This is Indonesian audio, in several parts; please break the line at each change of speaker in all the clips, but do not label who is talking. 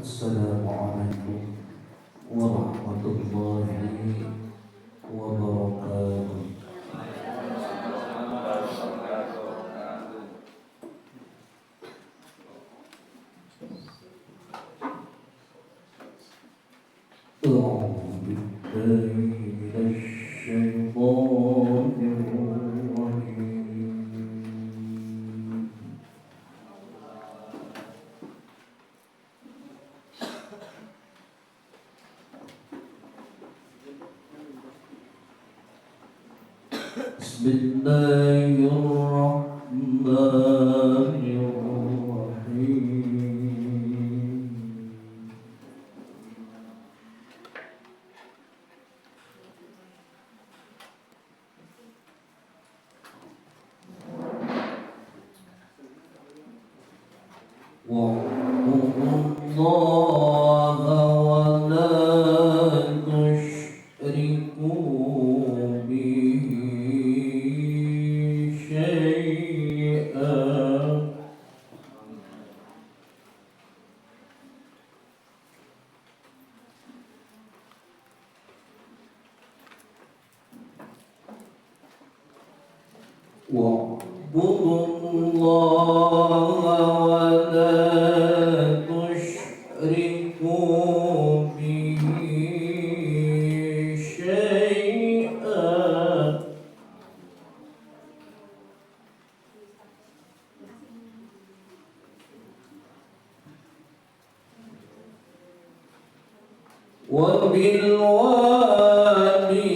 Assalamualaikum warahmatullahi wabarakatuh. Bismillahirrahmanirrahim. Waqullaha wa la tusyriku bihi syai'an. Wa'budullaha wa la tusyriku bihi syai'an. Wa bil walidayni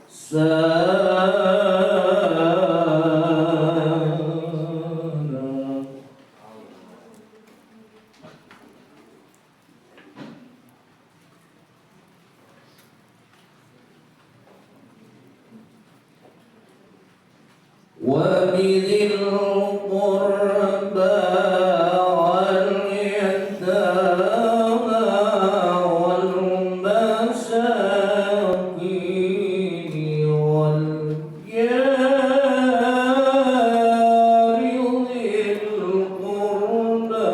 ihsana. وبذي القربى واليتامى والمساكين والجار ذي القربى.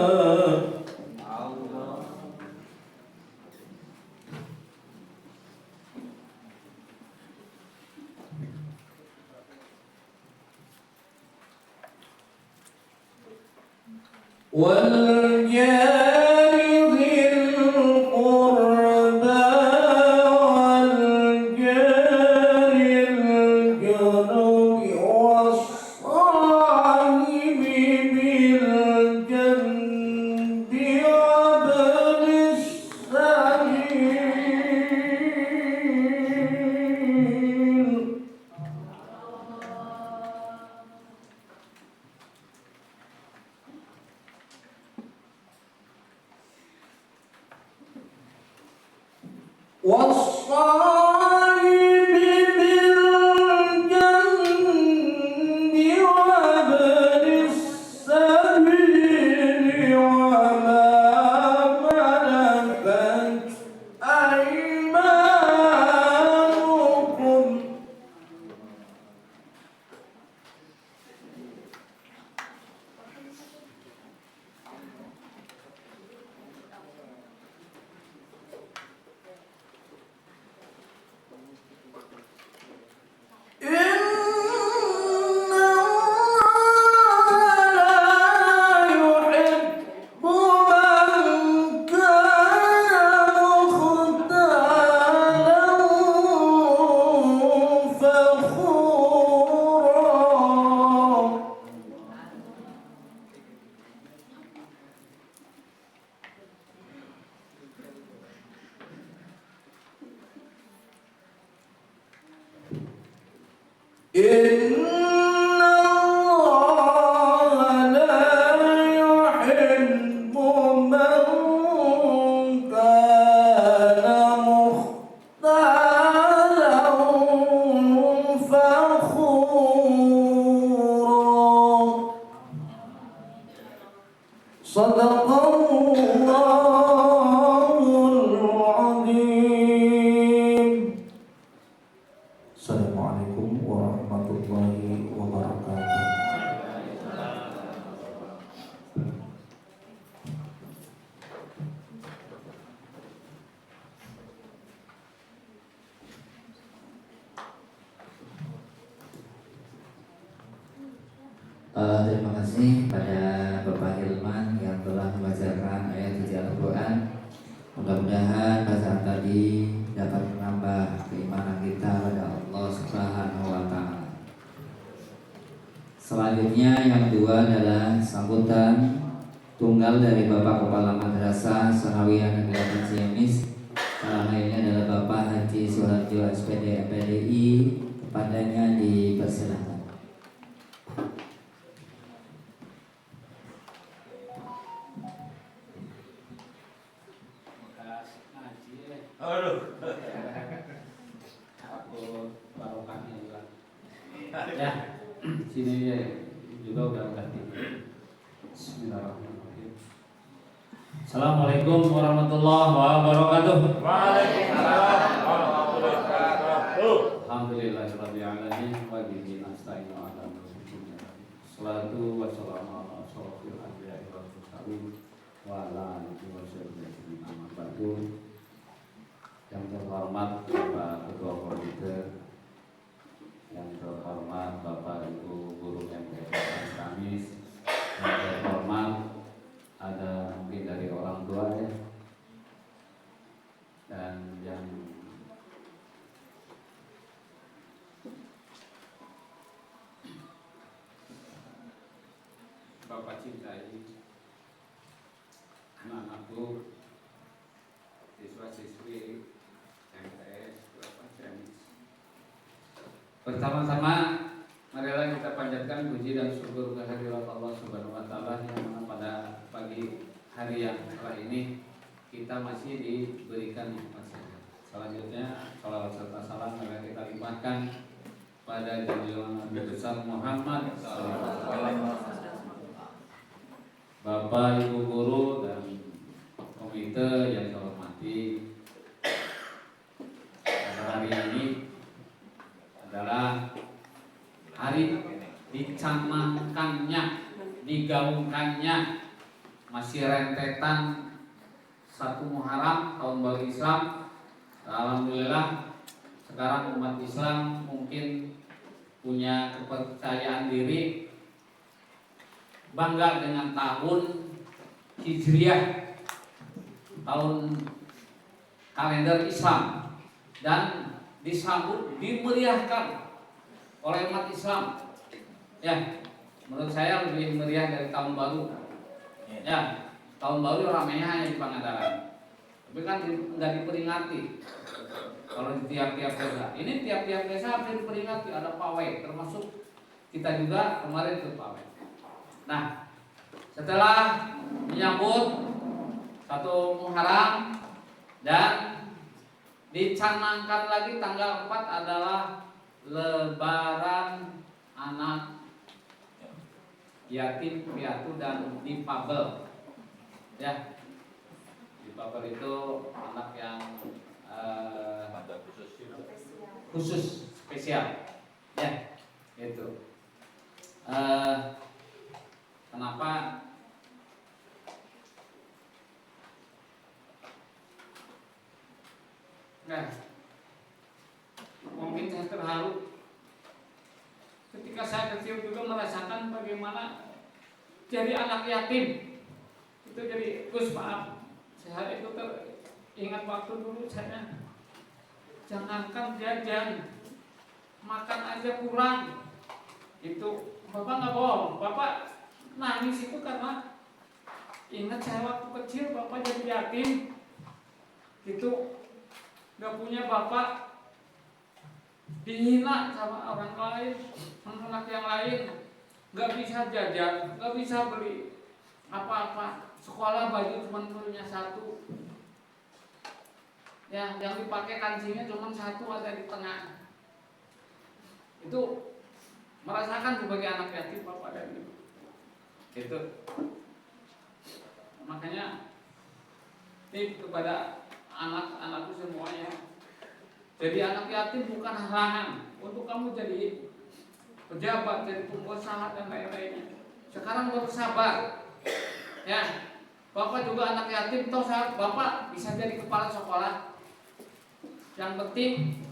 والجار ذي القربى والجار الجنب والصاحب بالجنب وابن السبيل. والصائب بالجنب وابن السبيل وما ملكت أيمانكم. Assalamualaikum warahmatullahi wabarakatuh.
kasih pada Bapak Hilman yang telah membacakan ayat suci Al-Quran. Mudah-mudahan bacaan tadi dapat menambah keimanan kita pada Allah Subhanahu wa Ta'ala. Selanjutnya yang kedua adalah sambutan tunggal dari Bapak Kepala Madrasah Sanawiyah Negeri Ciamis. Dalam hal ini adalah Bapak Haji Suharjo SPD MPDI. Kepadanya dipersilakan.
Aduh. Aku barokahnya hilang. Ya, sini juga udah ganti. Bismillahirrahmanirrahim. Assalamualaikum warahmatullahi wabarakatuh.
Waalaikumsalam warahmatullahi wabarakatuh.
Alhamdulillahirabbil alamin wa bihi nasta'inu ala umuri. Salatu wassalamu ala asyrofil anbiya'i wal mursalin wa ala alihi wa sahbihi amma ba'du. Yang terhormat Bapak Ketua Komite, yang terhormat Bapak Ibu Guru MTS Kamis, yang terhormat ada mungkin dari orang tua ya, dan yang Bapak cintai, anak-anakku, siswa-siswi MTS Bapak Ciamis. Bersama-sama marilah kita panjatkan puji dan syukur kehadirat Allah Subhanahu wa Ta'ala yang mana pada pagi hari yang setelah ini kita masih diberikan nikmat sehat. Selanjutnya salawat serta salam marilah kita limpahkan pada junjungan Nabi besar Muhammad SAW. Bapak, Ibu guru dan komite yang saya hormati, hari ini adalah hari dicanangkannya, digaungkannya, masih rentetan 1 Muharram tahun baru Islam. Alhamdulillah sekarang umat Islam mungkin punya kepercayaan diri, bangga dengan tahun Hijriah, tahun kalender Islam, dan disambut, dimeriahkan oleh umat Islam. Ya, menurut saya lebih meriah dari tahun baru. Ya, tahun baru ramainya hanya di Pangandaran, tapi kan nggak diperingati. Kalau di tiap-tiap desa, ini tiap-tiap desa harus diperingati, ada pawai, termasuk kita juga kemarin ke pawai. Nah, setelah menyambut 1 Muharram dan dicanangkan lagi tanggal 4 adalah Lebaran anak yatim piatu dan difabel. Ya, difabel itu anak yang khusus spesial. Ya, itu. Kenapa? Nah, mungkin saya terharu ketika saya kecil juga merasakan bagaimana jadi anak yatim. Itu jadi Gus, maaf, saya itu ingat waktu dulu saya jangankan jajan, makan aja kurang. Itu Bapak nggak bohong, Bapak nangis itu karena ingat saya waktu kecil Bapak jadi yatim, gitu, nggak punya bapak, dihina sama orang lain, sama anak yang lain, nggak bisa jajan, nggak bisa beli apa-apa, sekolah baju cuma punya 1, ya, yang dipakai kancingnya cuma 1 ada di tengah. Itu merasakan sebagai anak yatim Bapak dan Ibu. Itu makanya tip kepada anak-anakku semuanya, jadi anak yatim bukan halangan untuk kamu jadi pejabat, jadi pengusaha dan lain-lainnya. Sekarang bersabar, ya. Bapak juga anak yatim, toh Bapak bisa jadi kepala sekolah. Yang penting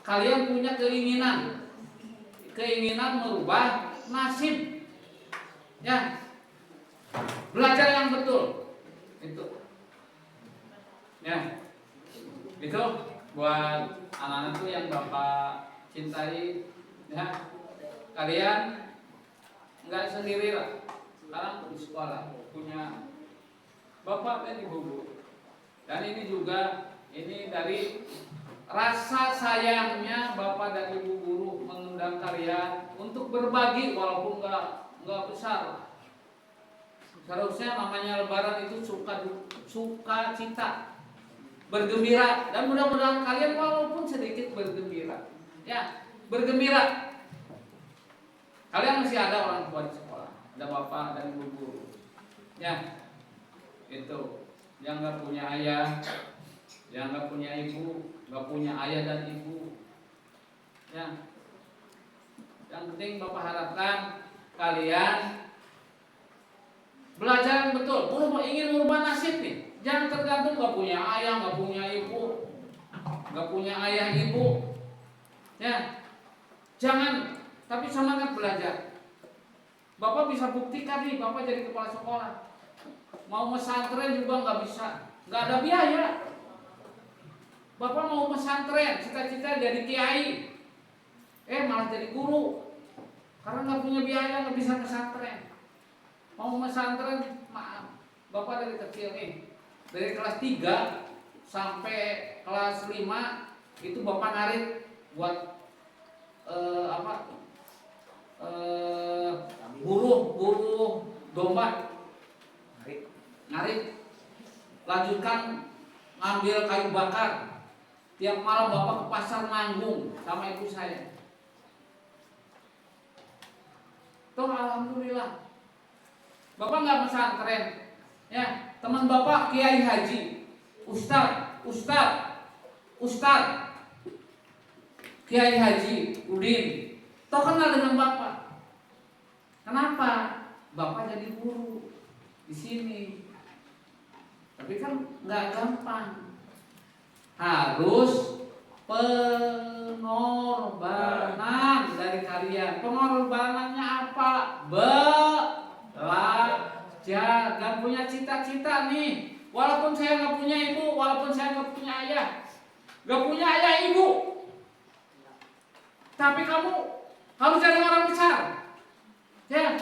kalian punya keinginan merubah nasib. Ya, belajar yang betul. Itu. Ya. Itu buat anak-anak tuh yang Bapak cintai, ya. Kalian nggak sendiri lah. Sekarang di sekolah punya Bapak dan Ibu guru. Dan ini juga dari rasa sayangnya Bapak dan Ibu guru mengundang kalian untuk berbagi walaupun nggak besar. Seharusnya namanya Lebaran itu suka cita, bergembira, dan mudah-mudahan kalian walaupun sedikit bergembira, ya bergembira. Kalian masih ada orang tua di sekolah, ada bapak dan ibu guru, ya itu yang nggak punya ayah, yang nggak punya ibu, nggak punya ayah dan ibu, ya. Yang penting bapak harapkan kalian belajar yang betul. Ingin merubah nasib nih, jangan tergantung nggak punya ayah, nggak punya ibu, nggak punya ayah ibu, ya jangan. Tapi semangat belajar. Bapak bisa buktikan nih, bapak jadi kepala sekolah, mau pesantren juga nggak bisa, nggak ada biaya. Bapak mau pesantren, cita-cita jadi kiai, malah jadi guru, karena nggak punya biaya, nggak bisa pesantren. Mau pesantren, maaf, bapak dari kecil nih, dari kelas 3 sampai kelas 5 itu bapak narik buat buruh domba, narik, lanjutkan ngambil kayu bakar. Tiap malam bapak ke pasar manggung sama ibu saya. Toh alhamdulillah. Bapak nggak pesantren, ya teman bapak kiai haji, ustad, kiai haji Udin, toh kenal dengan bapak. Kenapa? Bapak jadi guru di sini. Tapi kan nggak gampang, harus pengorbanan dari kalian. Pengorbanannya apa? Belajar dan punya cita-cita nih. Walaupun saya nggak punya ibu, walaupun saya nggak punya ayah, ibu, tapi kamu harus jadi orang besar, ya.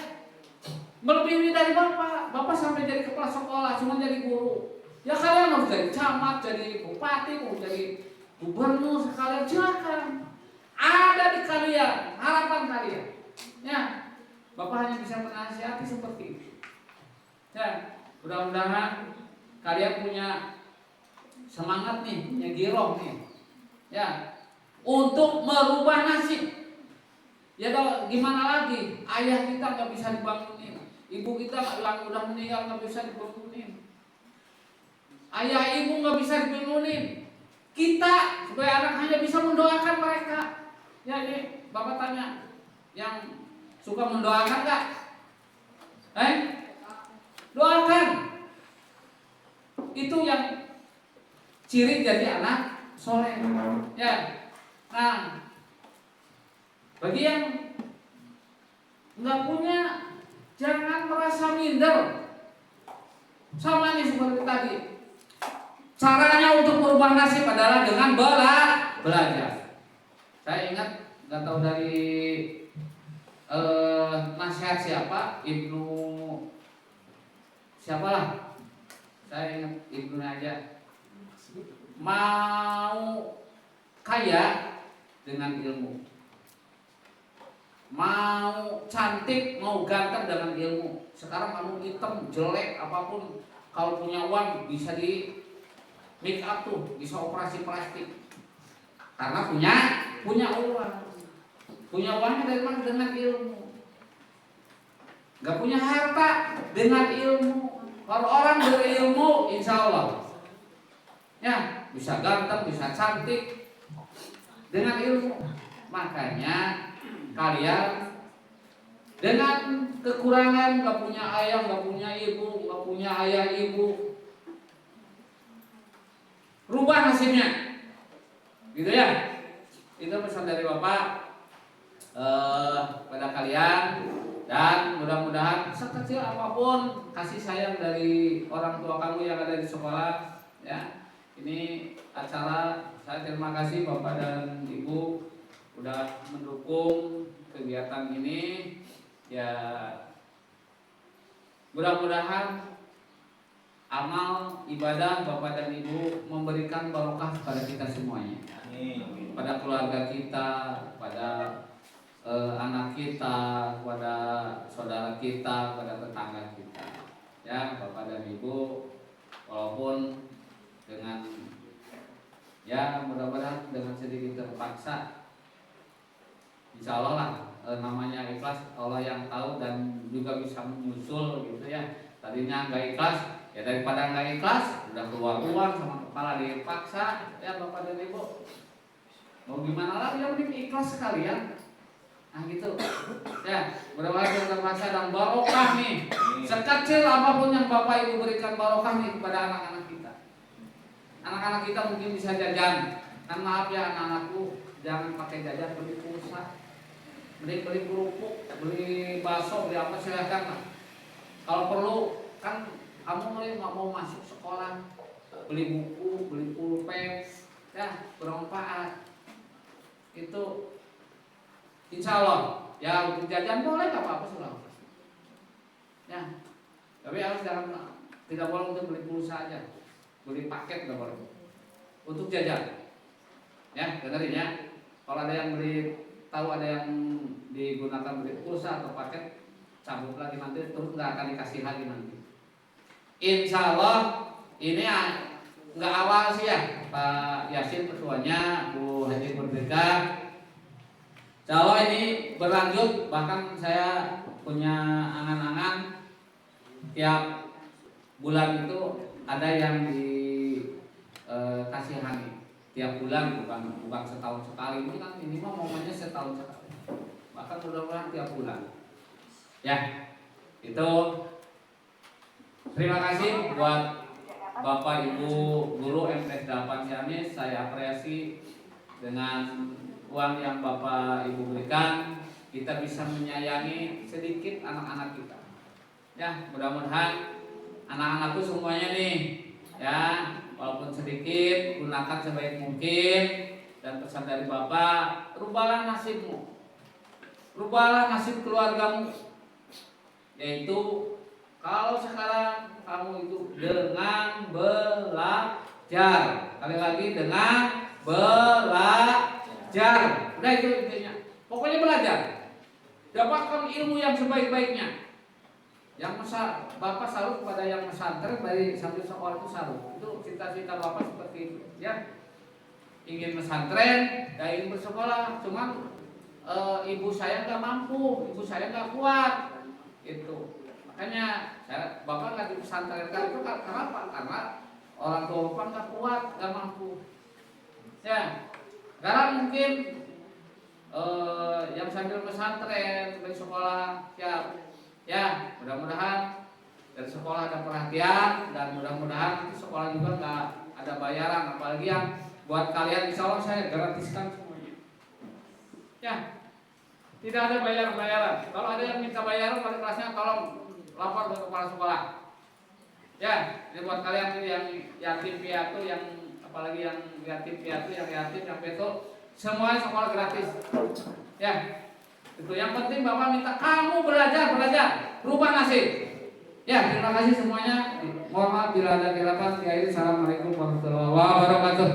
Melebihi dari bapak. Bapak sampai jadi kepala sekolah, cuma jadi guru. Ya kalian harus jadi camat, jadi bupati, mau jadi gubernur sekalian, silakan. Ada di kalian, harapan kalian. Ya, bapak hanya bisa menasihati seperti itu. Ya, mudah-mudahan kalian punya semangat nih, punya giroh nih, ya, untuk merubah nasib. Ya gimana lagi? Ayah kita nggak bisa dibangunin, ibu kita yang udah meninggal nggak bisa dibangunin, ayah ibu nggak bisa dibangunin. Kita sebagai anak hanya bisa mendoakan mereka. Ya ini bapak tanya, yang suka mendoakan nggak? Doakan. Itu yang ciri jadi anak soleh. Ya. Nah, bagi yang nggak punya, jangan merasa minder. Sama nih seperti tadi. Caranya untuk merubah nasib adalah dengan belajar. Saya ingat, nggak tahu dari nasihat siapa, Ibnu siapalah. Saya ingat Ibnu aja. Mau kaya dengan ilmu, mau cantik, mau ganteng dengan ilmu. Sekarang kamu hitam, jelek, apapun, kalau punya uang bisa di make up tuh, bisa operasi plastik. Karena punya uang. Punya uangnya dari mana? Dengan ilmu. Gak punya harta, dengan ilmu. Kalau orang berilmu, insya Allah, ya bisa ganteng, bisa cantik dengan ilmu. Makanya kalian dengan kekurangan, gak punya ayah, gak punya ibu, gak punya ayah ibu, rubah nasibnya, gitu ya. Itu pesan dari bapak pada kalian. Dan mudah-mudahan sekecil apapun kasih sayang dari orang tua kamu yang ada di sekolah, ya. Ini acara, saya terima kasih Bapak dan Ibu udah mendukung kegiatan ini. Ya, mudah-mudahan amal ibadah Bapak dan Ibu memberikan barokah kepada kita semuanya, pada keluarga kita, pada anak kita, kepada saudara kita, kepada tetangga kita. Ya, Bapak dan Ibu, walaupun dengan ya mudah-mudahan dengan sedikit terpaksa, insya Allah lah namanya ikhlas Allah yang tahu dan juga bisa menyusul gitu ya. Tadinya nggak ikhlas, ya daripada nggak ikhlas udah keluar uang sama kepala dipaksa, ya Bapak dan Ibu. Mau gimana lagi, yang penting ikhlas sekalian. Nah gitu, ya mudah-mudahan terpaksa dan barokah nih. Sekecil apapun yang Bapak Ibu berikan barokah nih kepada anak-anak kita. Anak-anak kita mungkin bisa jajan. Kan maaf ya anak-anakku, jangan pakai jajan, beli pulsa, beli kerupuk, beli bakso, beli apa silahkan. Kalau perlu kan kamu mau masuk sekolah, beli buku, beli pulpen, ya bermanfaat. Itu insya Allah ya untuk jajan boleh, nggak apa-apa sudah. Ya, tapi harus tidak boleh untuk beli pulsa aja, beli paket nggak boleh. Untuk jajan, ya dengerin ya. Kalau ada yang beli, tahu ada yang digunakan beli pulsa atau paket, cabut lagi nanti, terus nggak akan dikasih lagi nanti. Insya Allah ini nggak awal sih ya, Pak Yasin ketuanya, Bu Haji Merdeka. Insya Allah ini berlanjut, bahkan saya punya angan-angan tiap bulan itu ada yang dikasihani tiap bulan, bukan setahun sekali. Ini kan minimal momennya setahun sekali, bahkan mudah-mudahan tiap bulan. Ya, itu terima kasih buat Bapak Ibu guru MTS 8 Ciamis. Saya apresiasi dengan uang yang Bapak Ibu berikan, kita bisa menyayangi sedikit anak-anak kita. Ya, mudah-mudahan anak-anakku semuanya nih, ya, walaupun sedikit, gunakan sebaik mungkin. Dan pesan dari Bapak, rubahlah nasibmu, rubahlah nasib keluargamu. Yaitu kalau sekarang kamu itu dengan belajar, kali lagi dengan belajar. Udah itu intinya. Pokoknya belajar. Dapatkan ilmu yang sebaik-baiknya. Yang Bapak salut kepada yang pesantren dari sambil sekolah itu salut. Itu cita-cita Bapak seperti itu, ya. Ingin pesantren, dan ingin bersekolah, cuman ibu saya nggak mampu, ibu saya nggak kuat, itu. Makanya Bapak nggak di pesantren kan itu kenapa? Karena orang tua Bapak nggak kuat, nggak mampu. Ya. Sekarang mungkin yang sambil pesantren, dari sekolah, ya mudah-mudahan dari sekolah ada perhatian, dan mudah-mudahan sekolah juga nggak ada bayaran, apalagi yang buat kalian insya Allah saya gratiskan semuanya. Ya, tidak ada bayaran. Kalau ada yang minta bayaran pada kelasnya, tolong lapor ke kepala sekolah. Ya, ini buat kalian yang yatim piatu, yang apalagi yang yatim piatu, yang yatim, yang piatu, semuanya sekolah gratis. Ya, itu yang penting Bapak minta kamu belajar, rubah nasib. Ya, terima kasih semuanya. Mohon maaf bila ada kerapat. Assalamualaikum warahmatullahi wabarakatuh.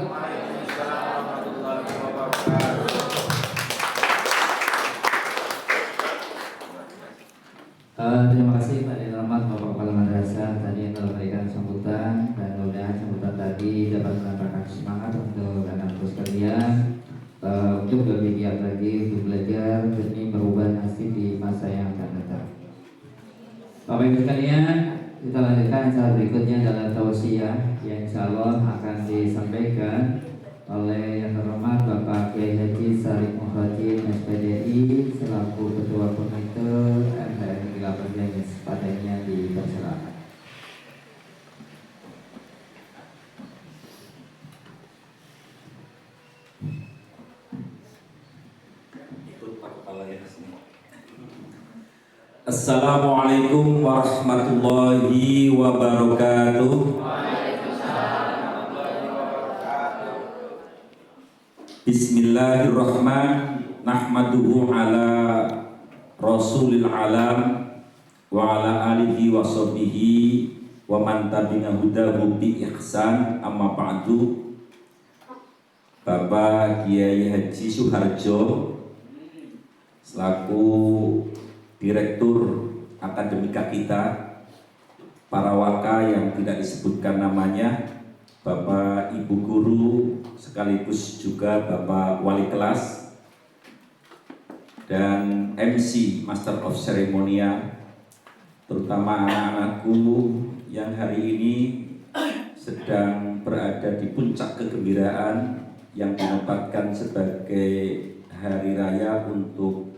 Terima kasih Pak Dirahmat, Bapak Kepala Madrasah tadi yang telah memberikan sambutan, dan mudah-mudahan sambutan tadi dapat menambahkan semangat untuk anak-anak sekalian untuk lebih giat lagi untuk belajar demi merubah nasib di masa yang akan datang. Bapak Ibu sekalian, kita lanjutkan acara berikutnya adalah tausiah yang insya Allah akan disampaikan oleh yang terhormat Bapak Kiai Haji Sarip Muhajir SPDI selaku Ketua Komite MTN 8 Ciamis. Padanya dipersilakan.
Ikut Pak Kepala ya sini. Assalamualaikum warahmatullahi wabarakatuh. Bismillahirrahmanirrahim. Nahmaduhu ala rasulil alam wa ala alihi wa sahbihi wa man tabi'ahu hudahu bi ihsan, amma ba'du. Bapak Kiai Haji Suharjo selaku Direktur Akademika kita, para waka yang tidak disebutkan namanya, Bapak Ibu Guru, sekaligus juga Bapak Wali Kelas, dan MC Master of Ceremonia, terutama anak-anakku yang hari ini sedang berada di puncak kegembiraan yang dinamakan sebagai hari raya untuk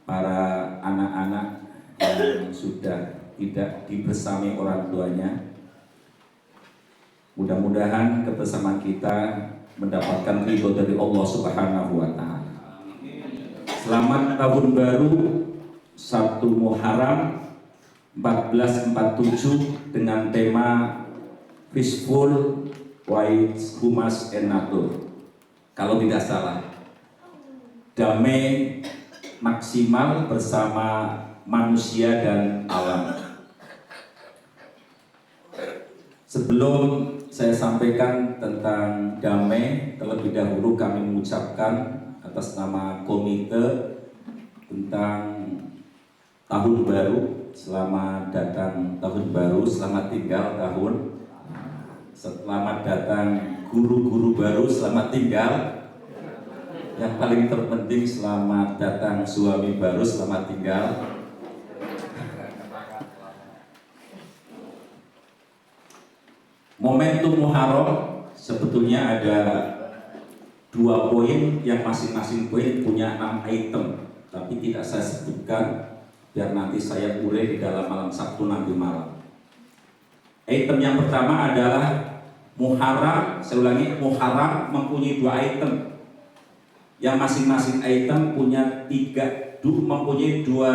para anak-anak yang sudah tidak dibersami orang tuanya. Mudah-mudahan kebersamaan kita mendapatkan ridho dari Allah Subhanahu wa Ta'ala. Selamat tahun baru 1 Muharram 1447 dengan tema Peaceful White Humas and Nature. Kalau tidak salah, damai maksimal bersama manusia dan alam. Sebelum saya sampaikan tentang damai, terlebih dahulu kami mengucapkan atas nama komite tentang tahun baru, selamat datang tahun baru, selamat tinggal tahun, selamat datang guru-guru baru, selamat tinggal. Yang paling terpenting, selamat datang suami baru, selamat tinggal. Momentum Muharram sebetulnya ada 2 poin yang masing-masing poin punya 6 item, tapi tidak saya sebutkan biar nanti saya urai di dalam malam Sabtu nanti malam. Item yang pertama adalah Muharram, saya ulangi, Muharram mempunyai 2 item. Yang masing-masing item mempunyai dua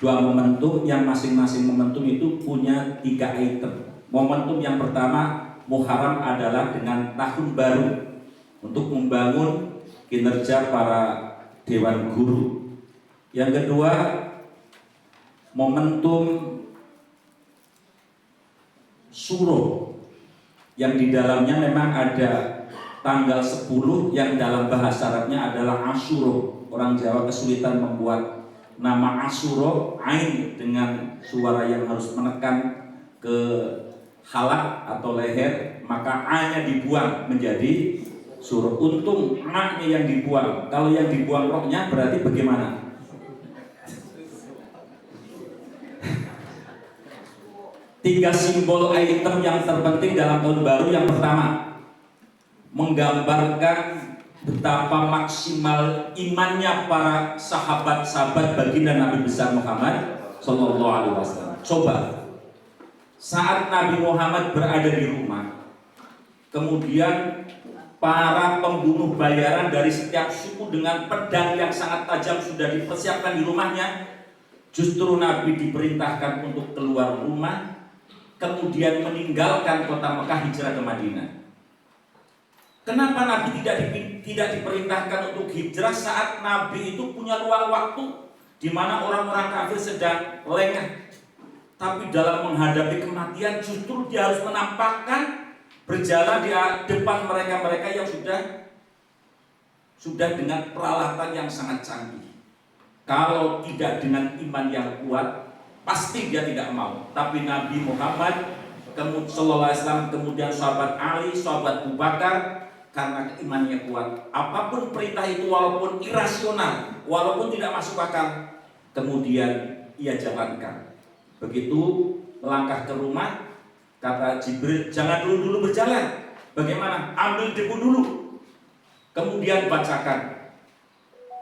momentum, yang masing-masing momentum itu punya 3 item. Momentum yang pertama, Muharram adalah dengan tahun baru untuk membangun kinerja para dewan guru. Yang kedua, momentum Suro yang di dalamnya memang ada tanggal 10 yang dalam bahasa Arabnya adalah Asyuro. Orang Jawa kesulitan membuat nama Asyuro, ain dengan suara yang harus menekan ke halak atau leher, maka A-nya dibuang menjadi Suro. Untung A-nya yang dibuang. Kalau yang dibuang rohnya berarti bagaimana? Tiga simbol item yang terpenting dalam tahun baru. Yang pertama, menggambarkan betapa maksimal imannya para sahabat-sahabat baginda Nabi besar Muhammad Sallallahu Alaihi Wasallam. Coba saat Nabi Muhammad berada di rumah, kemudian para pembunuh bayaran dari setiap suku dengan pedang yang sangat tajam sudah dipersiapkan di rumahnya, justru Nabi diperintahkan untuk keluar rumah, kemudian meninggalkan kota Mekah, hijrah ke Madinah. Kenapa Nabi tidak diperintahkan untuk hijrah saat Nabi itu punya ruang waktu di mana orang-orang kafir sedang lengah, tapi dalam menghadapi kematian justru dia harus menampakkan berjalan di depan mereka-mereka yang sudah dengan peralatan yang sangat canggih. Kalau tidak dengan iman yang kuat, pasti dia tidak mau. Tapi Nabi Muhammad Sallallahu Alaihi Wasallam, kemudian sahabat Ali, sahabat Abu Bakar, karena imannya kuat, apapun perintah itu walaupun irasional, walaupun tidak masuk akal, kemudian ia jalankan. Begitu melangkah ke rumah, kata Jibril, jangan dulu berjalan. Bagaimana? Ambil debu dulu, kemudian bacakan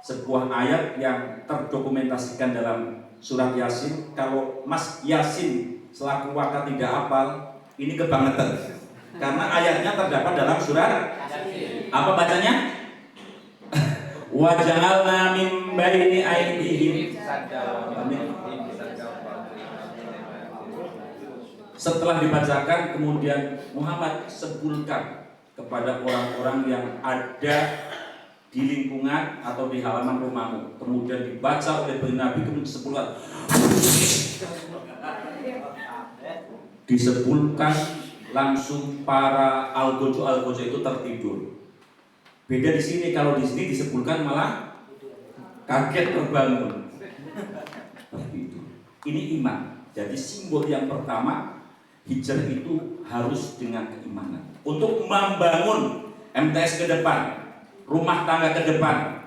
sebuah ayat yang terdokumentasikan dalam surat Yasin. Kalau Mas Yasin selaku waka tidak hafal, ini kebangetan. Karena ayatnya terdapat dalam surat apa bacanya? wa ja'alna min baini aydihim. Setelah dibacakan, kemudian Muhammad sebutkan kepada orang-orang yang ada di lingkungan atau di halaman rumahmu. Kemudian dibaca oleh Nabi, kemudian disebutkan langsung para algojo itu tertidur. Beda di sini, kalau di sini disebutkan malah kaget terbangun. Tertidur. Ini iman. Jadi simbol yang pertama, hijrah itu harus dengan keimanan. Untuk membangun MTS ke depan, rumah tangga ke depan,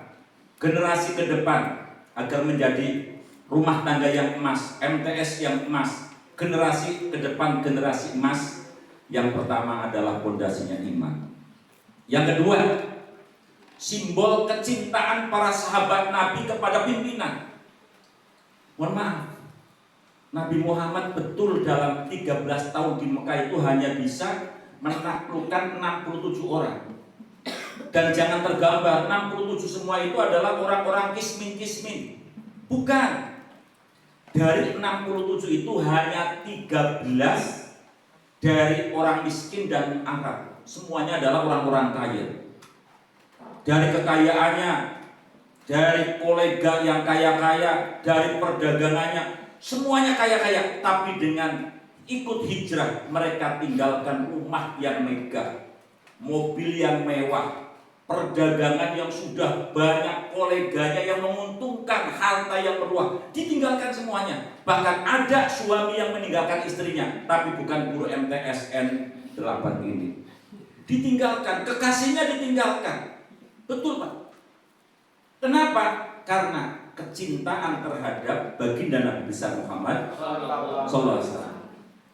generasi ke depan, agar menjadi rumah tangga yang emas, MTS yang emas, generasi ke depan, generasi emas. Yang pertama adalah pondasinya iman. Yang kedua, simbol kecintaan para sahabat Nabi kepada pimpinan. Mohon maaf, Nabi Muhammad betul dalam 13 tahun di Mekah itu hanya bisa menaklukkan 67 orang. Dan jangan tergambar 67 semua itu adalah orang-orang kismin. Bukan. Dari 67 itu hanya 13 dari orang miskin dan Arab. Semuanya adalah orang-orang kaya. Dari kekayaannya, dari kolega yang kaya-kaya, dari perdagangannya, semuanya kaya-kaya. Tapi dengan ikut hijrah, mereka tinggalkan rumah yang megah, mobil yang mewah, perdagangan yang sudah banyak, koleganya yang menguntungkan, harta yang berluah, ditinggalkan semuanya. Bahkan ada suami yang meninggalkan istrinya, tapi bukan guru MTSN 8 ini. Ditinggalkan, kekasihnya ditinggalkan. Betul Pak. Kenapa? Karena kecintaan terhadap baginda Nabi besar Muhammad SAW.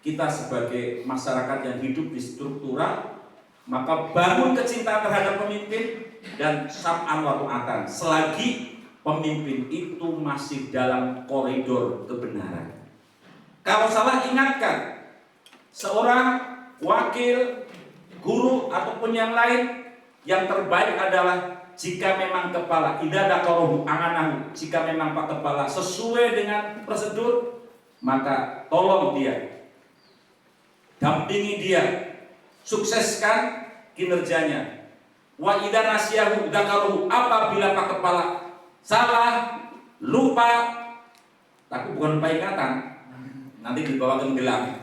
Kita sebagai masyarakat yang hidup di struktural, maka bangun kecintaan terhadap pemimpin dan sam'an wa ta'atan selagi pemimpin itu masih dalam koridor kebenaran. Kalau salah, ingatkan. Seorang wakil, guru ataupun yang lain, yang terbaik adalah jika memang kepala idza daqaruhu anganahu, jika memang Pak Kepala sesuai dengan prosedur, maka tolong dia, dampingi dia, sukseskan kinerjanya. Wa idza nasiyahu dzakaruhu, apabila Pak Kepala salah, lupa, tapi bukan lupa ingatan, nanti dibawa ke gelang.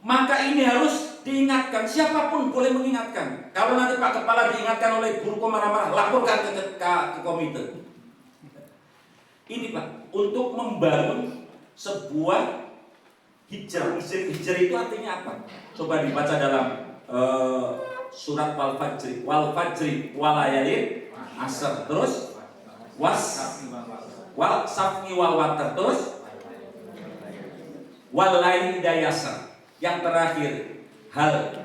Maka ini harus diingatkan, siapapun boleh mengingatkan. Kalau nanti Pak Kepala diingatkan oleh guru kok marah-marah, laporkan ke komite. Ini Pak, untuk membangun sebuah hijrah. Hijrah itu artinya apa? Coba dibaca dalam surat wal fajri walayalin asr, terus wal safni wal watar, terus wal laili idza yasr. Yang terakhir, hal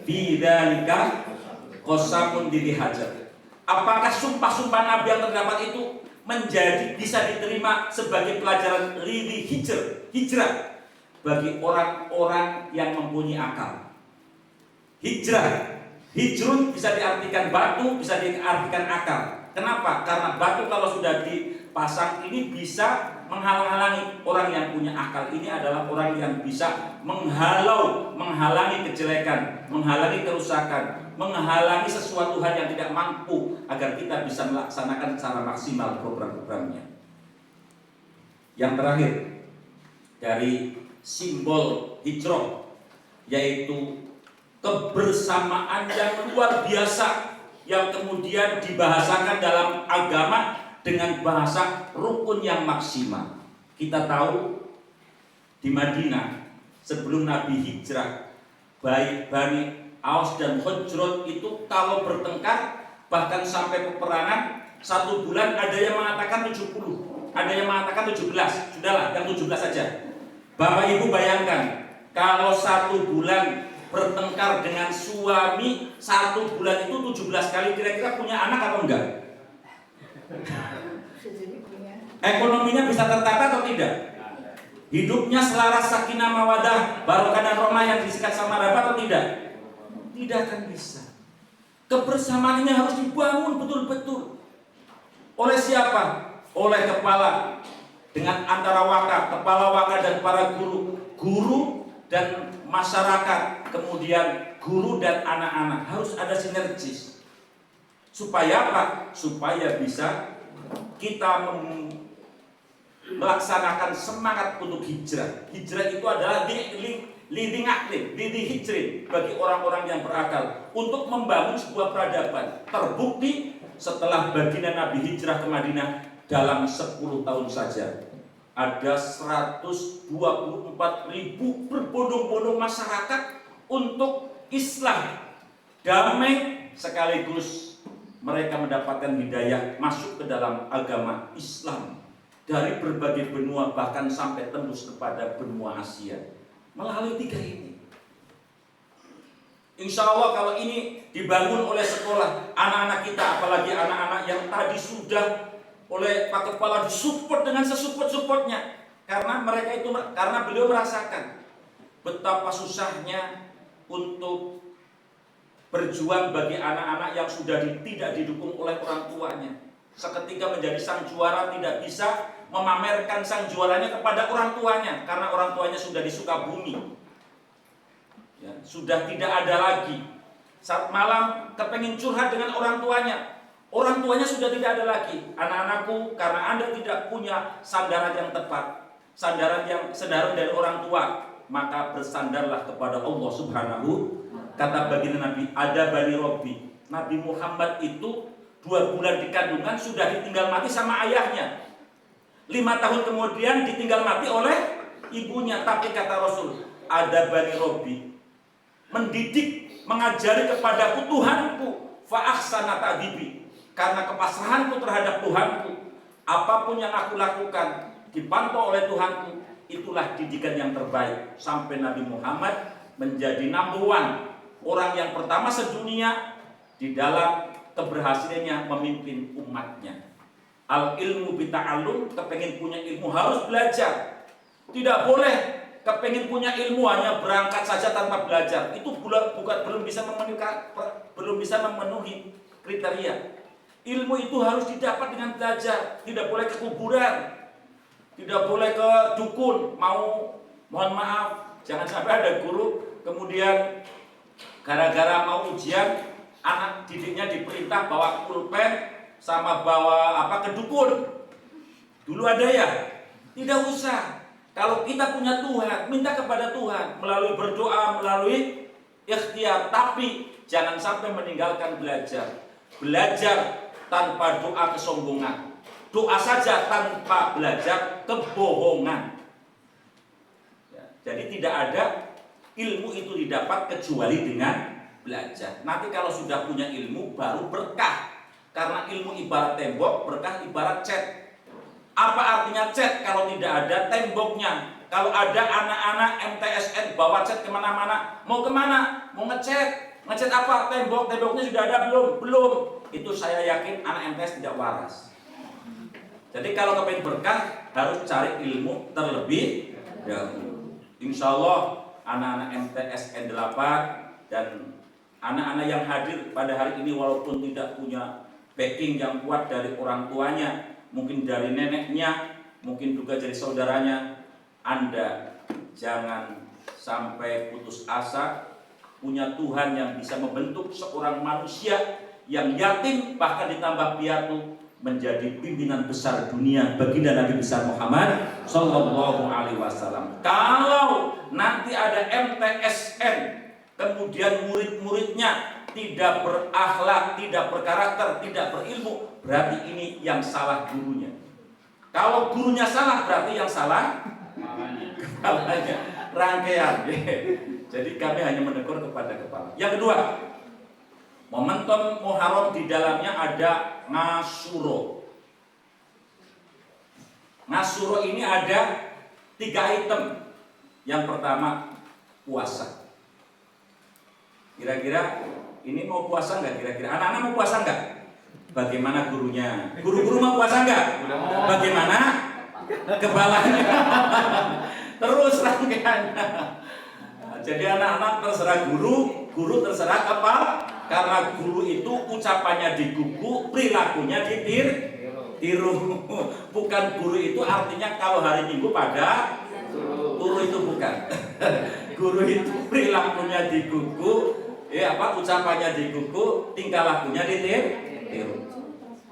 bidzalika qasamun dilihajar. Apakah sumpah-sumpah Nabi yang terdapat itu menjadi bisa diterima sebagai pelajaran hijrah bagi orang-orang yang mempunyai akal? Hijrun bisa diartikan batu, bisa diartikan akal. Kenapa? Karena batu kalau sudah dipasang ini bisa menghalang-halangi. Orang yang punya akal ini adalah orang yang bisa menghalangi kejelekan, menghalangi kerusakan, menghalangi sesuatu hal yang tidak mampu agar kita bisa melaksanakan secara maksimal program-programnya. Yang terakhir dari simbol hijrah, yaitu kebersamaan yang luar biasa yang kemudian dibahasakan dalam agama dengan bahasa rukun yang maksimal. Kita tahu di Madinah sebelum Nabi hijrah, baik Bani Aus dan Khuzraj itu kalau bertengkar bahkan sampai peperangan 1 bulan, ada yang mengatakan 70, ada yang mengatakan 17. Sudahlah, yang 17 saja. Bapak Ibu bayangkan kalau 1 bulan bertengkar dengan suami, 1 bulan itu 17 kali, kira-kira punya anak atau enggak? Ekonominya bisa tertata atau tidak? Hidupnya selaras sakinah mawadah barokah dan rahmah yang disikat sama Rabbah atau tidak? Tidak akan bisa. Kebersamaan ini harus dibangun betul-betul. Oleh siapa? Oleh kepala, dengan antara kepala waka dan para guru, guru dan masyarakat, kemudian guru dan anak-anak. Harus ada sinergis. Supaya apa? Supaya bisa kita melaksanakan semangat untuk hijrah. Hijrah itu adalah leading hijrah bagi orang-orang yang berakal untuk membangun sebuah peradaban. Terbukti setelah baginda Nabi hijrah ke Madinah dalam 10 tahun saja ada 124.000 berbondong-bondong masyarakat untuk Islam damai, sekaligus mereka mendapatkan hidayah masuk ke dalam agama Islam dari berbagai benua, bahkan sampai tembus kepada benua Asia melalui 3 ini. Insya Allah kalau ini dibangun oleh sekolah, anak-anak kita, apalagi anak-anak yang tadi sudah oleh Pak Kepala disupport dengan sesupport-supportnya, karena beliau merasakan betapa susahnya untuk berjuang bagi anak-anak yang sudah tidak didukung oleh orang tuanya. Seketika menjadi sang juara tidak bisa memamerkan sang juaranya kepada orang tuanya karena orang tuanya sudah di Sukabumi, ya, sudah tidak ada lagi. Saat malam kepengen curhat dengan orang tuanya sudah tidak ada lagi. Anak-anakku, karena Anda tidak punya sandaran yang tepat, sandaran dari orang tua, maka bersandarlah kepada Allah Subhanahu. Kata baginda Nabi, ada Bani Robi, Nabi Muhammad itu 2 bulan di kandungan sudah ditinggal mati sama ayahnya. 5 tahun kemudian ditinggal mati oleh ibunya. Tapi kata Rasul, ada Bani Robi, mendidik, mengajari kepadaku Tuhanku, fa-ahsana ta'dibi, karena kepasrahanku terhadap Tuhanku, apapun yang aku lakukan dipantau oleh Tuhanku, itulah didikan yang terbaik. Sampai Nabi Muhammad menjadi number 1, orang yang pertama sedunia di dalam keberhasilannya memimpin umatnya. Al ilmu bita'allum, kepengen punya ilmu harus belajar. Tidak boleh kepengen punya ilmu hanya berangkat saja tanpa belajar. Itu belum bisa memenuhi kriteria. Ilmu itu harus didapat dengan belajar. Tidak boleh ke kuburan, tidak boleh ke dukun. Mohon maaf, jangan sampai ada guru kemudian gara-gara mau ujian, anak didiknya diperintah bawa pulpen sama bawa ke dukun. Dulu ada ya? Tidak usah. Kalau kita punya Tuhan, minta kepada Tuhan melalui berdoa, melalui ikhtiar. Tapi jangan sampai meninggalkan belajar. Belajar tanpa doa kesombongan. Doa saja tanpa belajar kebohongan. Ya, jadi tidak ada ilmu itu didapat kecuali dengan belajar. Nanti kalau sudah punya ilmu baru berkah. Karena ilmu ibarat tembok, berkah ibarat cat. Apa artinya cat kalau tidak ada temboknya? Kalau ada anak-anak MTSN bawa cat kemana-mana, mau kemana? Mau ngecat. Ngecat apa? Temboknya sudah ada belum? Belum. Itu saya yakin anak MTS tidak waras. Jadi kalau kepengen berkah harus cari ilmu terlebih dahulu. Insya Allah anak-anak MTSN 8 dan anak-anak yang hadir pada hari ini walaupun tidak punya backing yang kuat dari orang tuanya, mungkin dari neneknya, mungkin juga dari saudaranya, Anda jangan sampai putus asa. Punya Tuhan yang bisa membentuk seorang manusia yang yatim bahkan ditambah piatu menjadi pimpinan besar dunia baginda Nabi besar Muhammad Sallallahu Alaihi Wasallam. Kalau nanti ada MTSN kemudian murid-muridnya tidak berakhlak, tidak berkarakter, tidak berilmu, berarti ini yang salah gurunya. Kalau gurunya salah, berarti yang salah kepalanya, rangkaian. Jadi kami hanya menegur kepada kepala. Yang kedua, momentum Muharram di dalamnya ada Ngasuro. Ngasuro ini ada 3 item. Yang pertama, puasa. Kira-kira ini mau puasa nggak kira-kira? Anak-anak mau puasa nggak? Bagaimana gurunya? Guru-guru mau puasa nggak? Bagaimana kepalanya? Terus rangkaiannya. Jadi anak-anak terserah guru, guru terserah Karena guru itu ucapannya digugu, perilakunya ditiru. Bukan guru itu artinya kalau hari Minggu pada guru itu bukan. Guru itu perilakunya digugu, ucapannya digugu, tingkah lakunya ditiru.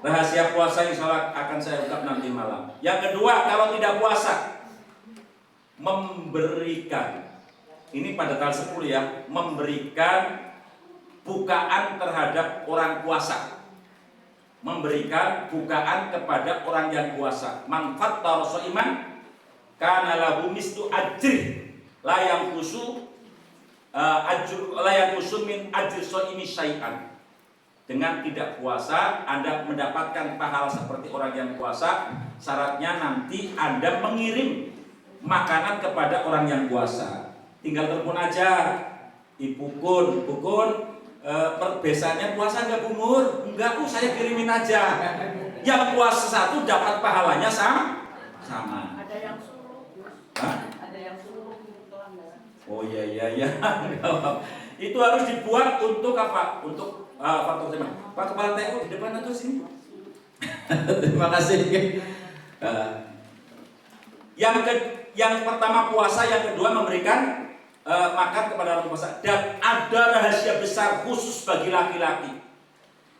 Rahasia puasa insya Allah akan saya ungkap nanti malam. Yang kedua, kalau tidak puasa, memberikan. Ini pada tanggal 10 ya, memberikan bukaan terhadap orang puasa. Memberikan bukaan kepada orang yang puasa. Manfaat taroso iman kana lahu mislu ajri la yanqusu min ajri shaimi syai'an. Dengan tidak puasa Anda mendapatkan pahala seperti orang yang puasa. Syaratnya nanti Anda mengirim makanan kepada orang yang puasa. Tinggal telepon aja, Ibu Kun, besannya puasa enggak Bungur? Enggak Bu, saya kirimin aja. Yang puasa satu dapat pahalanya sama.
Ada yang suruh.
Hah?
Ada yang suruh pelanggaran.
Oh iya. Itu harus dibuat untuk apa? Untuk faktor tema. Pak Kepala TU di depan atau sini? Terima kasih. Yang pertama puasa, yang kedua memberikan makan kepada orang puasa. Dan ada rahasia besar khusus bagi laki-laki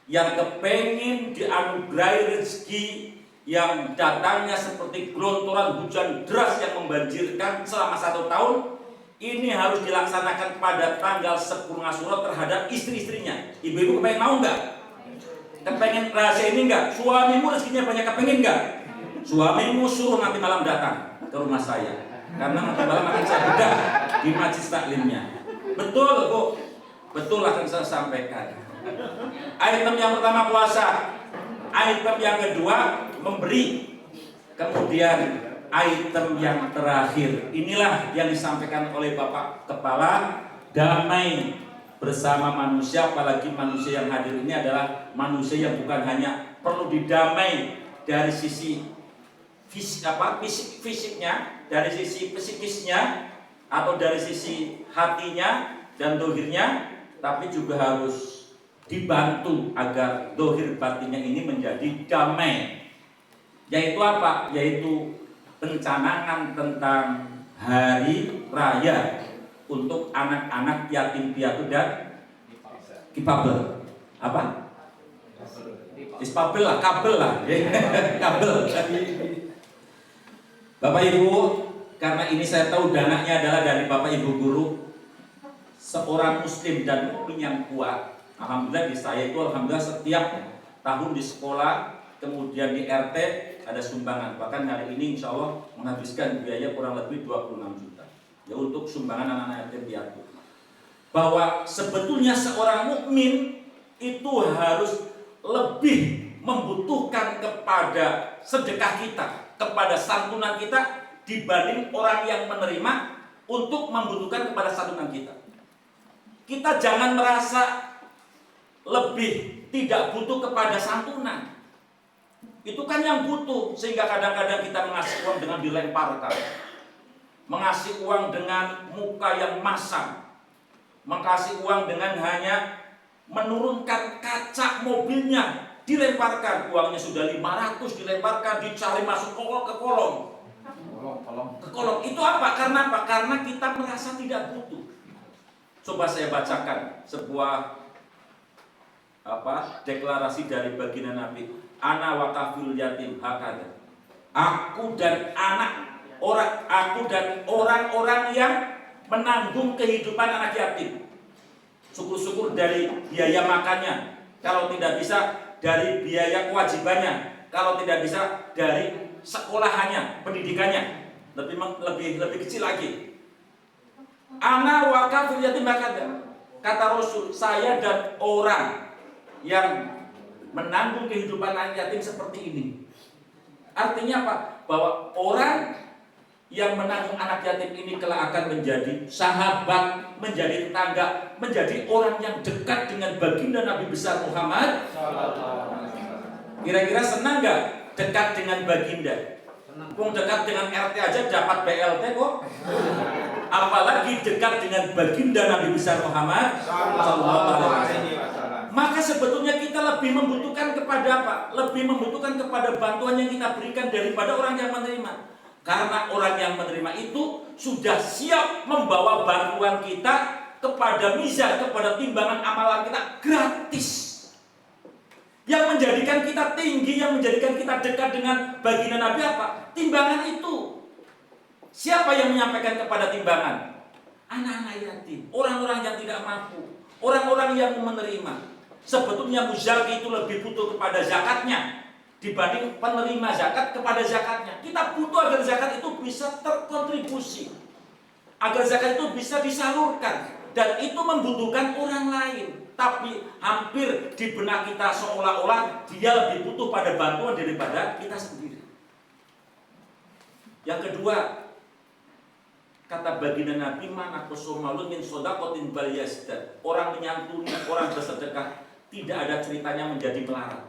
yang kepengen dianugerahi rezeki yang datangnya seperti gelontoran hujan deras yang membanjirkan selama 1 tahun. Ini harus dilaksanakan pada tanggal 10 Asyura terhadap istri-istrinya. Ibu-ibu kepengen mau nggak? Kepengen rahasia ini nggak? Suamimu rezekinya banyak, kepengen nggak? Suamimu suruh nanti malam datang ke rumah saya, karena nanti malam akan saya bedah di majlis taklimnya. Betul Bu, betul akan saya sampaikan. Item yang pertama puasa, item yang kedua memberi, kemudian item yang terakhir inilah yang disampaikan oleh Bapak Kepala, damai bersama manusia. Apalagi manusia yang hadir ini adalah manusia yang bukan hanya perlu didamai dari sisi fisiknya, dari sisi psikisnya, atau dari sisi hatinya dan dohirnya, tapi juga harus dibantu agar dohir batinnya ini menjadi damai. Yaitu apa? Yaitu pencanangan tentang hari raya untuk anak-anak yatim piatu dan difabel. Apa? Difabel lah, kabel lah. Kabel. Bapak Ibu, karena ini saya tahu dananya adalah dari Bapak Ibu guru, seorang muslim dan mukmin yang kuat. Alhamdulillah di saya itu alhamdulillah setiap tahun di sekolah, kemudian di RT ada sumbangan. Bahkan hari ini insya Allah menghabiskan biaya kurang lebih 26 juta ya untuk sumbangan anak-anak yatim piatu. Bahwa sebetulnya seorang mukmin itu harus lebih membutuhkan kepada sedekah kita, kepada santunan kita, dibanding orang yang menerima untuk membutuhkan kepada santunan kita. Kita jangan merasa lebih tidak butuh kepada santunan. Itu kan yang butuh, sehingga kadang-kadang kita mengasih uang dengan dilemparkan, mengasih uang dengan muka yang masam, mengasih uang dengan hanya menurunkan kaca mobilnya, dilemparkan. Uangnya sudah 500 dilemparkan, dicari masuk ke kolong. Ke kolong. Itu apa? Karena apa? Karena kita merasa tidak butuh. Coba saya bacakan sebuah deklarasi dari baginda Nabi. Ana wa kafil yatim hakada. Aku dan orang-orang yang menanggung kehidupan anak yatim. Syukur-syukur dari biaya makannya, kalau tidak bisa dari biaya kewajibannya, kalau tidak bisa dari sekolahannya, pendidikannya, lebih kecil lagi. Ana wa kafil yatim hakada. Kata Rasul, saya dan orang yang menanggung kehidupan anak yatim seperti ini. Artinya apa? Bahwa orang yang menanggung anak yatim ini kelak akan menjadi sahabat, menjadi tetangga, menjadi orang yang dekat dengan baginda Nabi besar Muhammad. Kira-kira senang nggak dekat dengan baginda? Wong dekat dengan RT aja dapat BLT kok. Apalagi dekat dengan baginda Nabi besar Muhammad sallallahu alaihi wasallam. Maka sebetulnya kita lebih membutuhkan kepada apa? Lebih membutuhkan kepada bantuan yang kita berikan daripada orang yang menerima. Karena orang yang menerima itu sudah siap membawa bantuan kita kepada mizan, kepada timbangan amalan kita gratis. Yang menjadikan kita tinggi, yang menjadikan kita dekat dengan baginda Nabi apa? Timbangan itu. Siapa yang menyampaikan kepada timbangan? Anak-anak yatim, orang-orang yang tidak mampu, orang-orang yang menerima. Sebetulnya muzaki itu lebih butuh kepada zakatnya dibanding penerima zakat kepada zakatnya. Kita butuh agar zakat itu bisa terkontribusi, agar zakat itu bisa disalurkan, dan itu membutuhkan orang lain. Tapi hampir di benak kita seolah-olah dia lebih butuh pada bantuan daripada kita sendiri. Yang kedua, kata baginda Nabi, mana kusumalun min sodakotin bal yasdad. Orang menyantuni, orang bersedekah, tidak ada ceritanya menjadi melarat,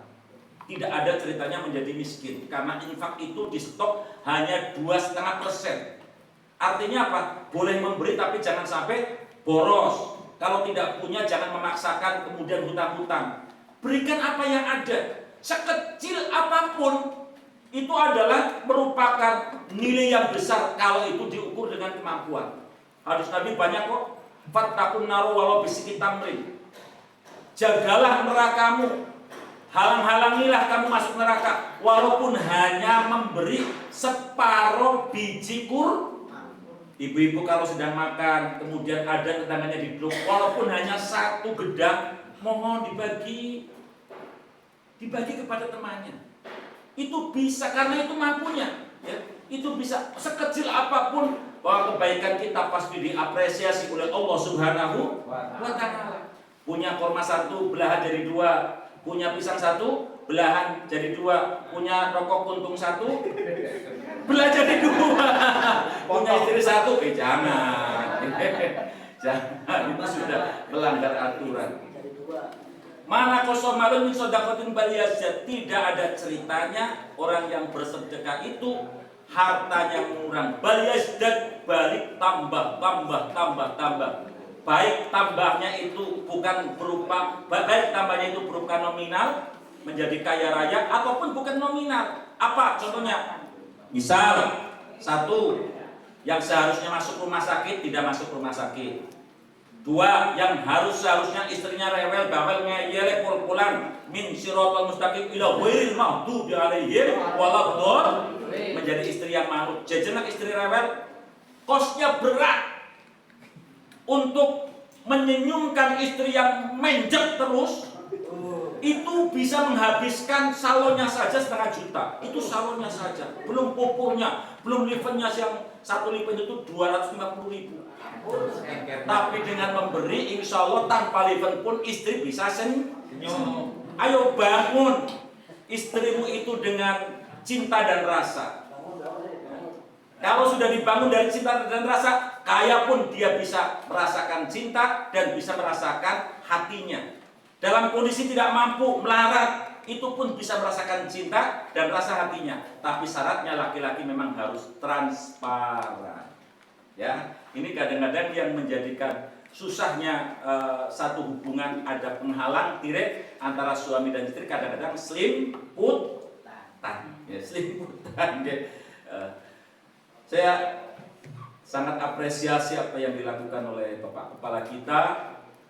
tidak ada ceritanya menjadi miskin, karena infak itu di stok hanya 2,5%. Artinya apa? Boleh memberi tapi jangan sampai boros. Kalau tidak punya jangan memaksakan kemudian hutang-hutang. Berikan apa yang ada, sekecil apapun itu adalah merupakan nilai yang besar kalau itu diukur dengan kemampuan. Hadis Nabi banyak kok. Fattaqun nar walau bisiki tamrin. Jagalah nerakamu, halang-halangilah kamu masuk neraka walaupun hanya memberi separuh biji kur. Ibu-ibu kalau sedang makan kemudian ada tetangganya duduk, walaupun hanya satu gedang, mohon dibagi kepada temannya. Itu bisa karena itu mampunya, ya. Itu bisa sekecil apapun, bahwa kebaikan kita pasti diapresiasi oleh Allah Subhanahu wa Ta'ala. Punya korma satu belahan jadi dua, punya pisang satu belahan jadi dua, punya rokok kuntung satu belah jadi dua, punya istri satu, jangan itu sudah melanggar aturan. Mana kosomalun min sodakotin baliyazat. Tidak ada ceritanya orang yang bersedekah itu hartanya mengurang. Baliyazat, balik tambah. Baik tambahnya itu bukan berupa, baik tambahnya itu berupa nominal menjadi kaya raya ataupun bukan nominal. Apa contohnya? Misal satu, yang seharusnya masuk rumah sakit tidak masuk rumah sakit. Dua, yang seharusnya istrinya rewel, bawel, ngeyel, pul-pulan min siratal mustaqim ila ghairil maghdubi alaihim waladdallin, menjadi istri yang manut. Jajanak istri rewel, kosnya berat. Untuk menyenyumkan istri yang menjek terus, itu bisa menghabiskan salonnya saja 1,5 juta. Itu salonnya saja, belum pupurnya, belum livennya, yang satu liven itu 250.000. Tapi dengan memberi, insya Allah tanpa liven pun istri bisa senyum. Ayo bangun istrimu itu dengan cinta dan rasa. Kalau sudah dibangun dari cinta dan rasa, kaya pun dia bisa merasakan cinta dan bisa merasakan hatinya. Dalam kondisi tidak mampu, melarat, itu pun bisa merasakan cinta dan rasa hatinya. Tapi syaratnya laki-laki memang harus transparan. Ya, ini kadang-kadang yang menjadikan susahnya satu hubungan, ada penghalang tiret antara suami dan istri, kadang-kadang selimputan. Ya, selimputan. Saya sangat apresiasi apa yang dilakukan oleh Bapak Kepala kita,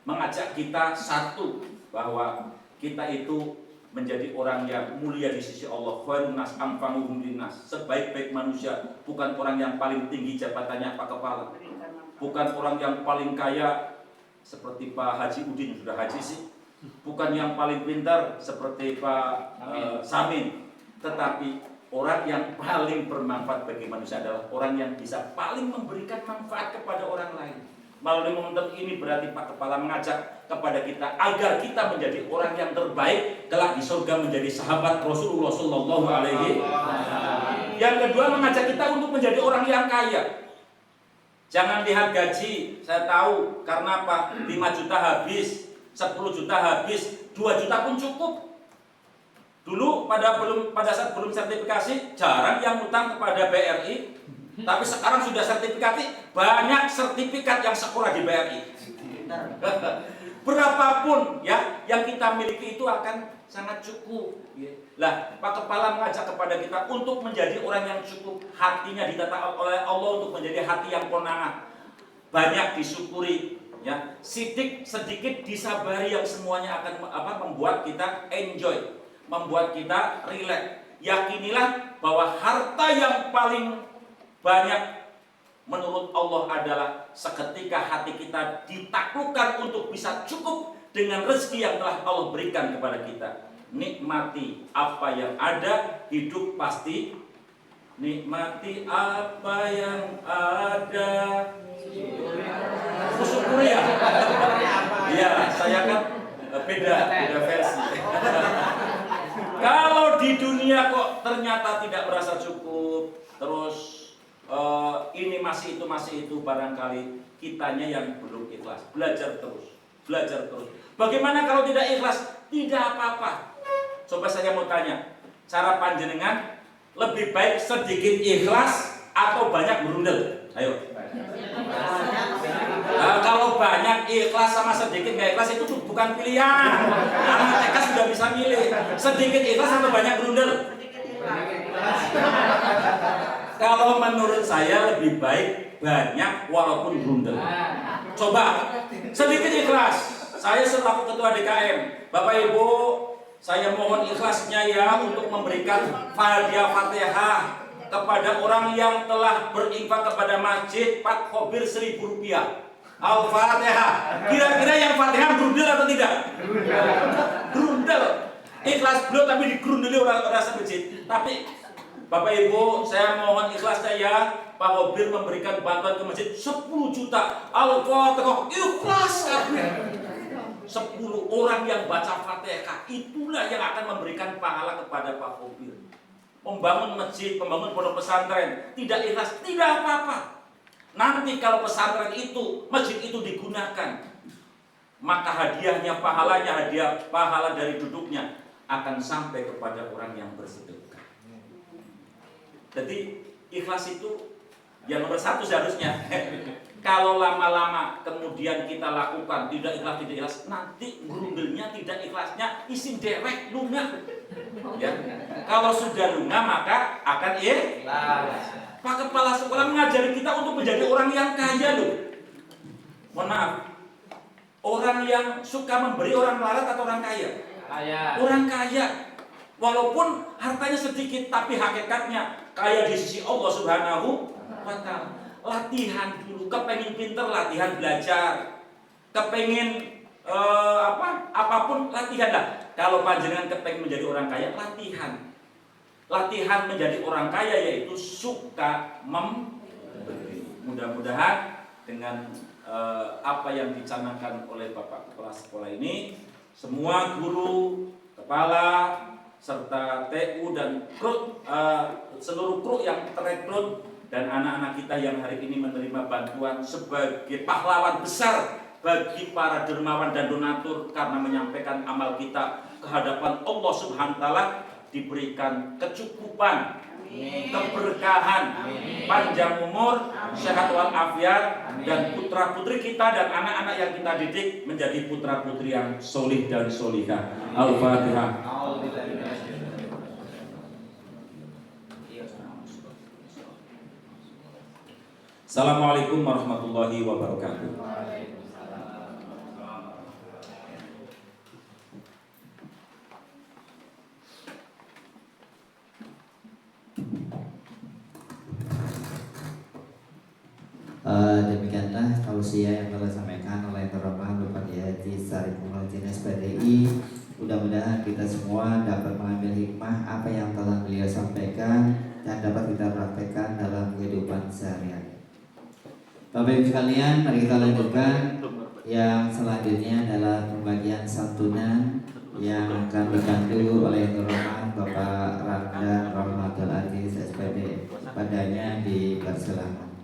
mengajak kita satu, bahwa kita itu menjadi orang yang mulia di sisi Allah. Khairun nas anfa'uhum linnas. Sebaik-baik manusia bukan orang yang paling tinggi jabatannya Pak Kepala, bukan orang yang paling kaya seperti Pak Haji Udin, sudah haji sih, bukan yang paling pintar seperti Pak Samin, tetapi orang yang paling bermanfaat bagi manusia adalah orang yang bisa paling memberikan manfaat kepada orang lain. Melalui momentum ini berarti Pak Kepala mengajak kepada kita agar kita menjadi orang yang terbaik kelak di surga, menjadi sahabat Rasulullah Sallallahu Alaihi Wasallam. Yang kedua, mengajak kita untuk menjadi orang yang kaya. Jangan lihat gaji. Saya tahu karena apa? 5 juta habis, 10 juta habis, 2 juta pun cukup. Dulu pada saat belum sertifikasi jarang yang utang kepada BRI, tapi sekarang sudah sertifikasi, banyak sertifikat yang sekolah di BRI. Berapapun ya yang kita miliki itu akan sangat cukup. Lah, Pak Kepala mengajak kepada kita untuk menjadi orang yang cukup, hatinya ditata oleh Allah untuk menjadi hati yang kona'ah. Banyak disyukuri, ya. Sedikit disabari yang semuanya akan membuat kita enjoy, membuat kita relax. Yakinilah bahwa harta yang paling banyak menurut Allah adalah seketika hati kita ditaklukkan untuk bisa cukup dengan rezeki yang telah Allah berikan kepada kita. Nikmati apa yang ada, hidup pasti. Nikmati apa yang ada. Syukuri ya. Iya, saya kan beda versi. Kalau di dunia kok ternyata tidak merasa cukup, terus ini masih itu barangkali kitanya yang belum ikhlas. Belajar terus. Bagaimana kalau tidak ikhlas? Tidak apa-apa. Coba saya mau tanya, cara panjenengan lebih baik sedikit ikhlas atau banyak berundel? Ayo. Kalau banyak ikhlas sama sedikit nggak ikhlas itu bukan pilihan. Anak TK sudah bisa milih. Sedikit ikhlas atau banyak berundel? Kalau menurut saya lebih baik banyak walaupun berundel. Coba sedikit ikhlas. Saya selaku ketua DKM, Bapak Ibu, saya mohon ikhlasnya ya untuk memberikan hadiah Fatihah kepada orang yang telah berinfak kepada masjid Pak Khobir Rp1.000. Al-Fatihah. Kira-kira yang Fatihah berundel atau tidak? Berundel. Ikhlas beliau tapi digerundeli orang masjid. Tapi Bapak Ibu, saya mohon ikhlasnya ya, Pak Khobir memberikan bantuan ke masjid 10 juta. Al-Fatihah. Ikhlas. 10 orang yang baca Fatihah, itulah yang akan memberikan pahala kepada Pak Khobir. Membangun masjid, membangun pondok pesantren, tidak ikhlas, tidak apa-apa. Nanti kalau pesantren itu, masjid itu digunakan, maka hadiahnya, pahalanya, hadiah pahala dari duduknya akan sampai kepada orang yang bersedekah. Jadi ikhlas itu yang nomor 1 seharusnya. Kalau lama-lama kemudian kita lakukan tidak ikhlas, nanti grundelnya tidak ikhlasnya isin dewek lunga. Ya. Kalau sudah lunga maka akan ikhlas. Pak Kepala Sekolah mengajari kita untuk menjadi orang yang kaya loh. Mohon maaf. Orang yang suka memberi, orang melarat atau orang kaya? Kaya. Orang kaya. Walaupun hartanya sedikit tapi hakikatnya kaya di sisi Allah Subhanahu wa Ta'ala. Latihan dulu, kepengen pinter latihan belajar, kepengen apapun latihan lah. Kalau panjenengan kepengen menjadi orang kaya, latihan menjadi orang kaya yaitu suka memberi. Mudah-mudahan dengan apa yang dicanangkan oleh Bapak Kepala Sekolah ini, semua guru, kepala, serta TU dan seluruh kru yang terekrut dan anak-anak kita yang hari ini menerima bantuan sebagai pahlawan besar bagi para dermawan dan donatur karena menyampaikan amal kita ke hadapan Allah Subhanahu wa Ta'ala, diberikan kecukupan, keberkahan, panjang umur, sehat walafiat, dan putra-putri kita dan anak-anak yang kita didik menjadi putra-putri yang solih dan solihah. Al-Fatihah. Assalamualaikum warahmatullahi wabarakatuh.
Demikianlah tausiah yang telah disampaikan oleh Terhormat Bapak Haji Syarif Mulyadin SPDI. Mudah-mudahan kita semua dapat mengambil hikmah apa yang telah beliau sampaikan dan dapat kita praktekkan dalam kehidupan sehari-hari. Bapak Ibu sekalian, mari kita lanjutkan. Yang selanjutnya adalah pembagian santunan yang akan dipandu oleh Terhormat Bapak Ramdan Rahmatul Aziz SPD. Padanya dipersilakan.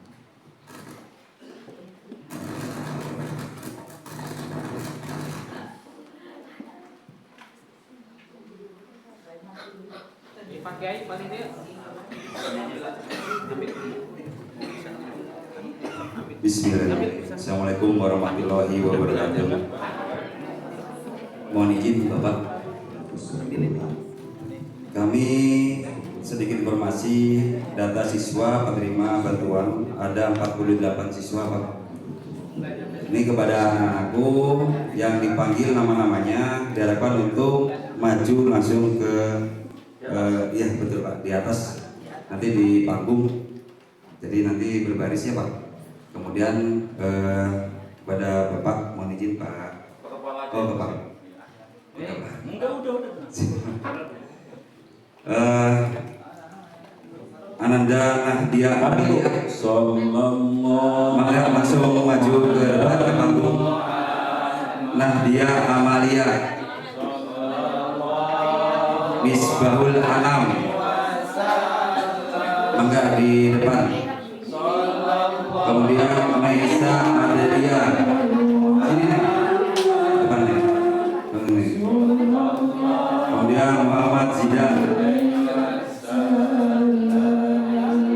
Pakai paling dia.
Bismillahirrahmanirrahim. Assalamualaikum warahmatullahi wabarakatuh. Mohon izin Bapak, kami sedikit informasi data siswa penerima bantuan ada 48 siswa Pak. Ini kepada anak-anakku yang dipanggil nama-namanya diharapkan untuk maju langsung ke ya betul Pak, di atas nanti di panggung. Jadi nanti berbaris ya Pak. Kemudian kepada Bapak mohon izin Pak. Oh Bapak. Ananda Nahdia Amalia maka langsung maju ke depan ke panggung. Nahdia Amalia Misbahul Anam maka di depan. Kemudian Maisa Adelia sini nih depan nih. Kemudian Muhammad Zidan,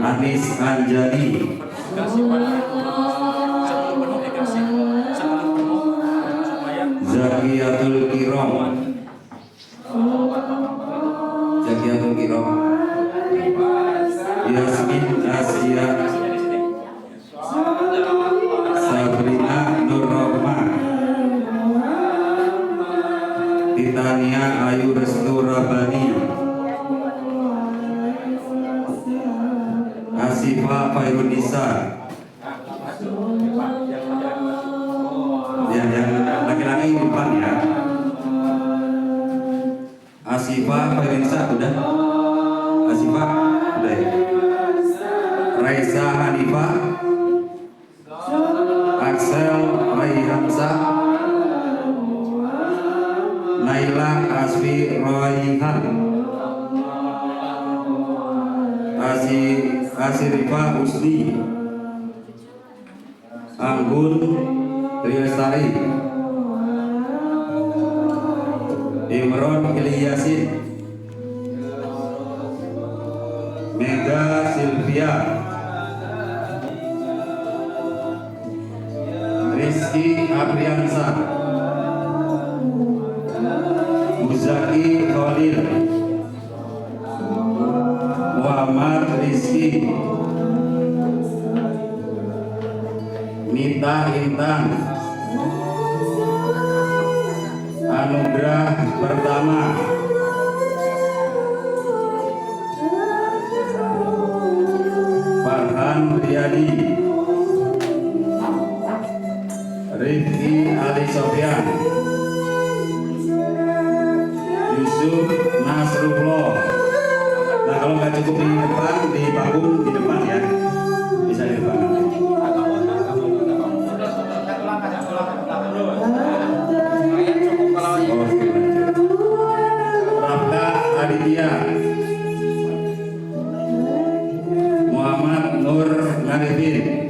Anis Anjani, Zakiyatul Kirom, Yasmin Asia, Sabrina Nurrohma, Titania Ayu Restu Rabani, Asifa Fairunisa. Ya, yang laki-laki di depan ya. Asifa Fairunisa udah. Asifa udah ya. Raisa Hanifah, Axel Raihansa, Naila Asfi Royhan, Asirifa Usni, Anggun Triestari, Imron Ilyasin, Mega Silvia, Rizky Apriansa, Muzaki Khalil, Muhammad Rizky, Nita Intan, Anugerah Pertama, Farhan Riyadi, Rifki Ali Sofyan, Yusuf Nasrullah. Nah kalau nggak cukup di depan, di panggung di depan ya, bisa di depan. Rafka Aditya, Muhammad Nur Narifin,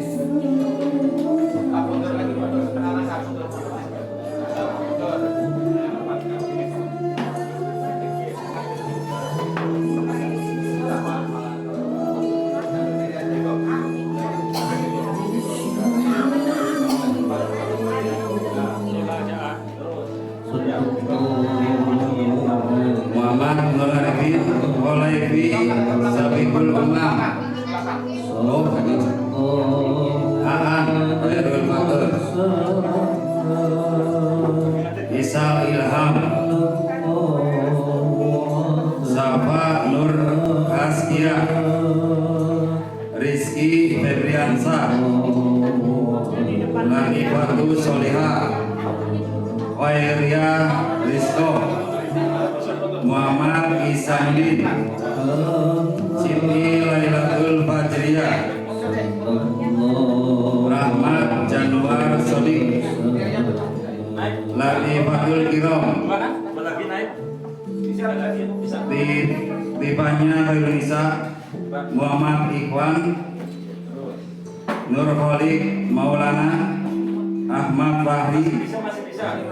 Muhammad Nur Narifin, Olaifi Sabikul Umam, Aan Khairul Fatur, Isal Ilham, Safa Nur Askia, Rizky Febriansa, Lanifatu Soliha, Khairia Rizko, Muhammad Isandin, Siti Lailatul Fajriyah, Rahmat Januar Sodik, Latifatul Kirom, Tifanya Khairunisa, Muhammad Ikhwan, Nur Kholik Maulana, Ahmad Fahri,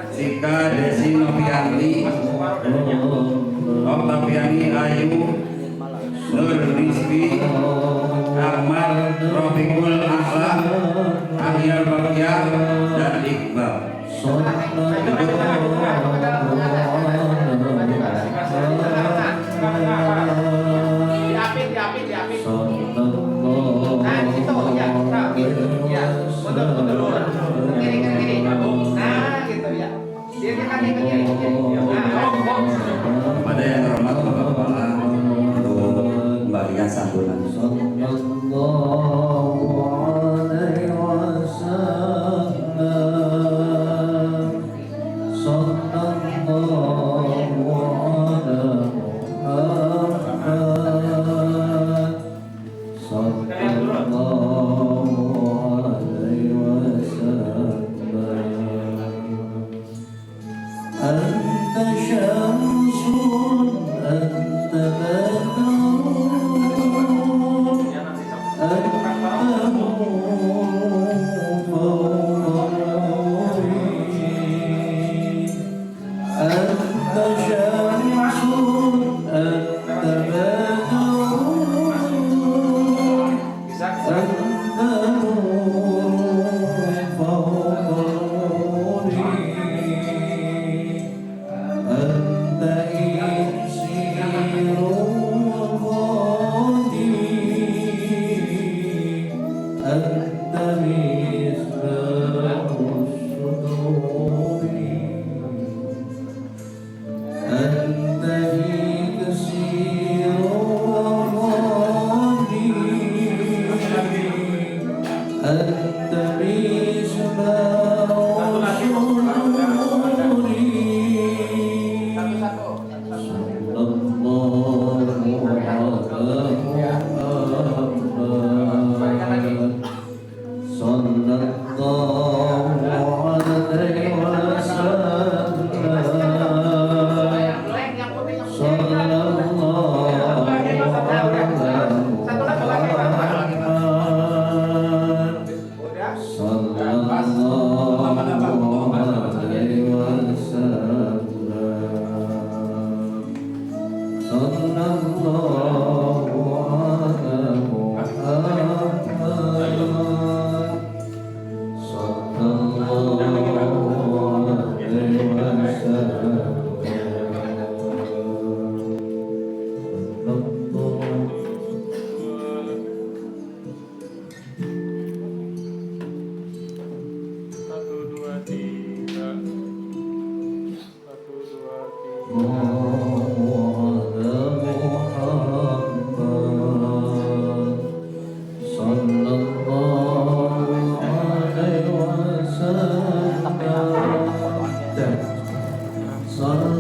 Sika Desi Novianti, Oktaviani Ayu, Nur Rizvi, Ahmad Rofiqul Akhlak, Ahyar Bakyar dan Iqbal.
Nah, di situ ya, gitu. Ya, mundur. Kiri. Nah, gitu ya. Dia kan yang ke kiri.
Kepada yang terhormat Bapak Kepala untuk membagikan santunan.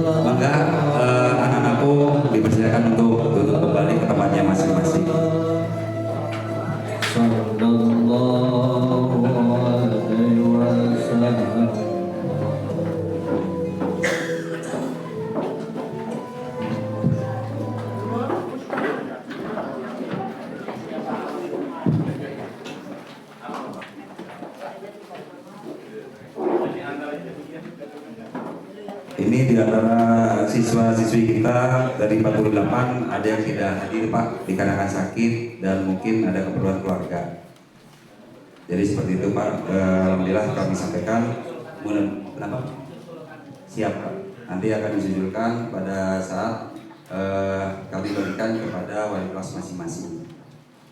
Maka anak-anakku dipersilakan untuk duduk kembali ke tempatnya masing-masing. Ini di antara siswa-siswi kita dari 48 ada yang tidak hadir Pak dikarenakan sakit dan mungkin ada keperluan keluarga. Jadi seperti itu Pak. Alhamdulillah kami sampaikan. Kenapa? Siap Pak. Nanti akan disujulkan pada saat kami berikan kepada wali kelas masing-masing.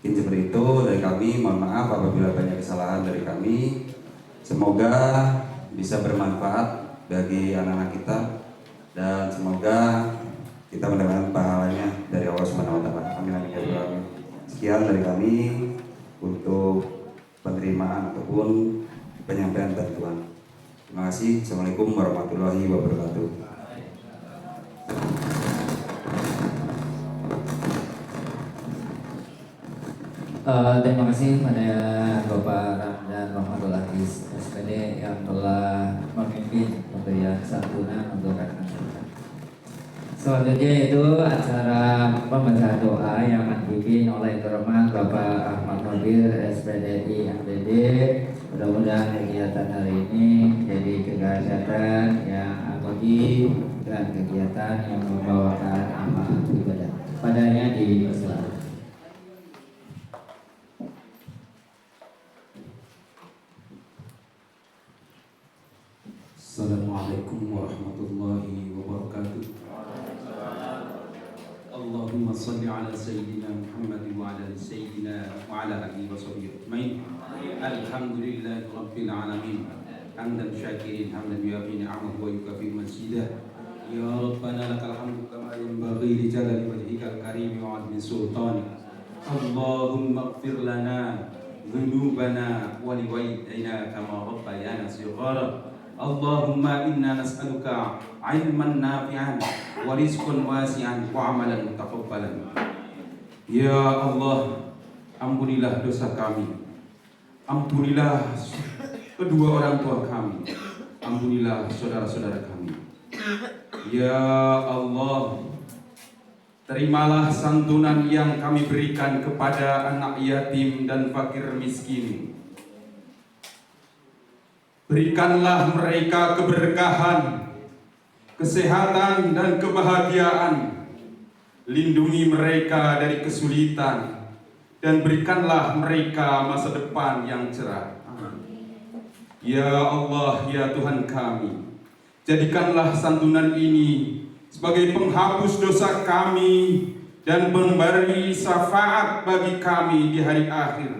Mungkin seperti itu dari kami. Mohon maaf apabila banyak kesalahan dari kami. Semoga bisa bermanfaat bagi anak-anak kita dan semoga kita mendapatkan pahalanya dari Allah Subhanahu wa taala. Amin amin ya rabbal alamin. Sekian dari kami untuk penerimaan ataupun penyampaian bantuan. Terima kasih. Assalamualaikum warahmatullahi wabarakatuh.
Terima kasih pada Bapak Ramdan Muhammad Hafiz SPD yang telah memimpin pemberian santunan untuk rekan kita. Selanjutnya itu acara pembacaan doa yang akan dipimpin oleh Terhormat Bapak Ahmad Nabil SPDI MPD. Mudah-mudahan kegiatan hari ini menjadi kegiatan yang abadi dan kegiatan yang membawakan amal ibadah. Padanya dipersilakan.
Assalamualaikum warahmatullahi wabarakatuh. Allahumma salli ala sayyidina Muhammad wa ala ali sayyidina wa ala alihi wa sahbihi ajmain. Alhamdulillahi rabbil alamin. Hamdan syakirin hamdan yuafi ni'amahu wa yukafi mazidah. Ya Rabbana lakal hamdu kama yanbaghi li jalali wajhikal karim wa 'azmi sultanik. Allahumma ighfir lana dhunubana wa liwalidayna kama rabbayana shighara. Allahumma inna nas'aluka ilman nafi'an wa rizqan wasi'an wa amalan mutaqabbalan. Ya Allah, ampunilah dosa kami. Ampunilah kedua orang tua kami. Ampunilah saudara-saudara kami. Ya Allah, terimalah santunan yang kami berikan kepada anak yatim dan fakir miskin. Berikanlah mereka keberkahan, kesehatan dan kebahagiaan. Lindungi mereka dari kesulitan dan berikanlah mereka masa depan yang cerah. Ya Allah, ya Tuhan kami, jadikanlah santunan ini sebagai penghapus dosa kami dan memberi syafaat bagi kami di hari akhir.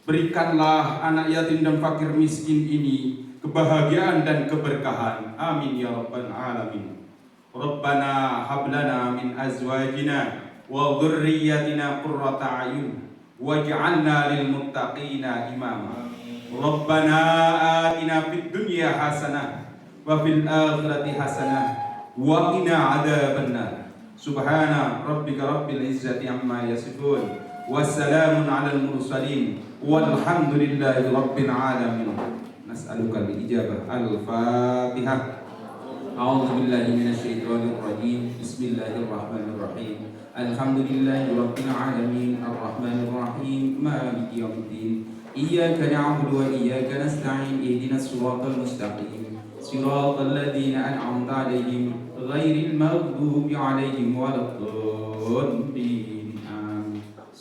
Berikanlah anak yatim dan fakir miskin ini kebahagiaan dan keberkahan. Amin ya rabbal alamin. Rabbana hablana min azwajina wa dhurriyyatina qurrata a'yun waj'alna lil muttaqina imama. Rabbana atina fid dunya hasanah wa fil akhirati hasanah wa qina adzabannar. Subhana rabbika rabbil izzati amma yasifun. Wassalamun 'alal mursalin walhamdulillahi rabbil alamin. Nas'aluka al-ijabah. Al-Fatihah. A'udzu billahi minasyaitonir rajim. Bismillahirrahmanirrahim. Alhamdulillahi rabbil alamin arrahmanir rahim maliki yaumiddin. Iyyaka na'budu wa iyyaka nasta'in ihdinas siratal mustaqim siratal ladzina an'amta 'alaihim ghairil maghdubi alaihim waladdallin.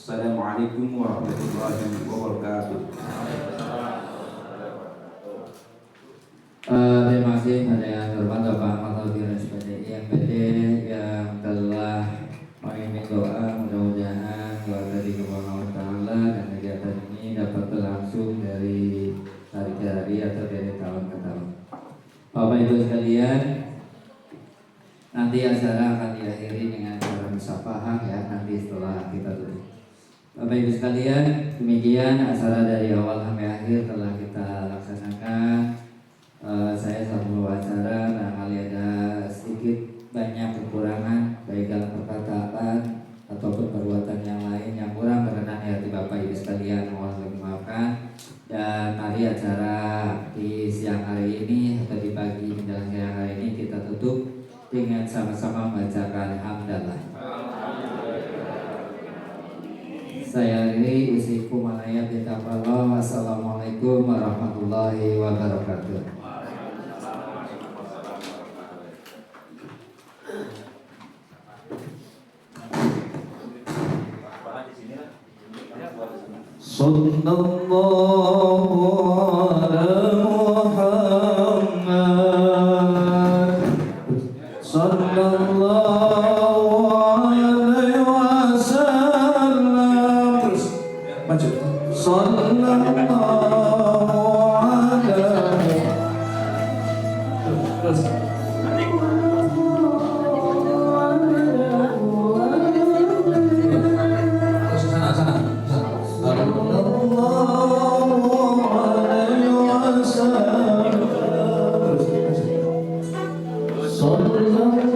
Assalamualaikum warahmatullahi wabarakatuh.
Terima kasih pada yang terhormat Bapak Maulvi SPDI MPD yang telah mengirim doa. Mudah-mudahan doa dari Allah Ta'ala dan kegiatan ini dapat berlangsung dari hari ke hari atau dari tahun ke tahun. Bapak Ibu sekalian, nanti acara akan diakhiri dengan cara musafahah ya, nanti setelah kita tutup. Bapak Ibu sekalian, demikian acara dari awal sampai akhir telah kita laksanakan. Saya selaku acara barangkali ada sedikit banyak kekurangan baik dalam perkataan ataupun perbuatan yang lain yang kurang berkenan di hati Bapak Ibu sekalian, mohon dimaafkan. Dan mari acara di siang hari ini atau di pagi menjelang siang hari ini kita tutup dengan sama-sama membacakan hamdalah. Saya akhiri usikum alaiya bitaqwallah. Wassalamualaikum warahmatullahi wabarakatuh.
Sallallahu ala Muhammad. Sallallahu alaihi wasallam. Terus maju. Sallallahu alaihi. Terus. Sallallahu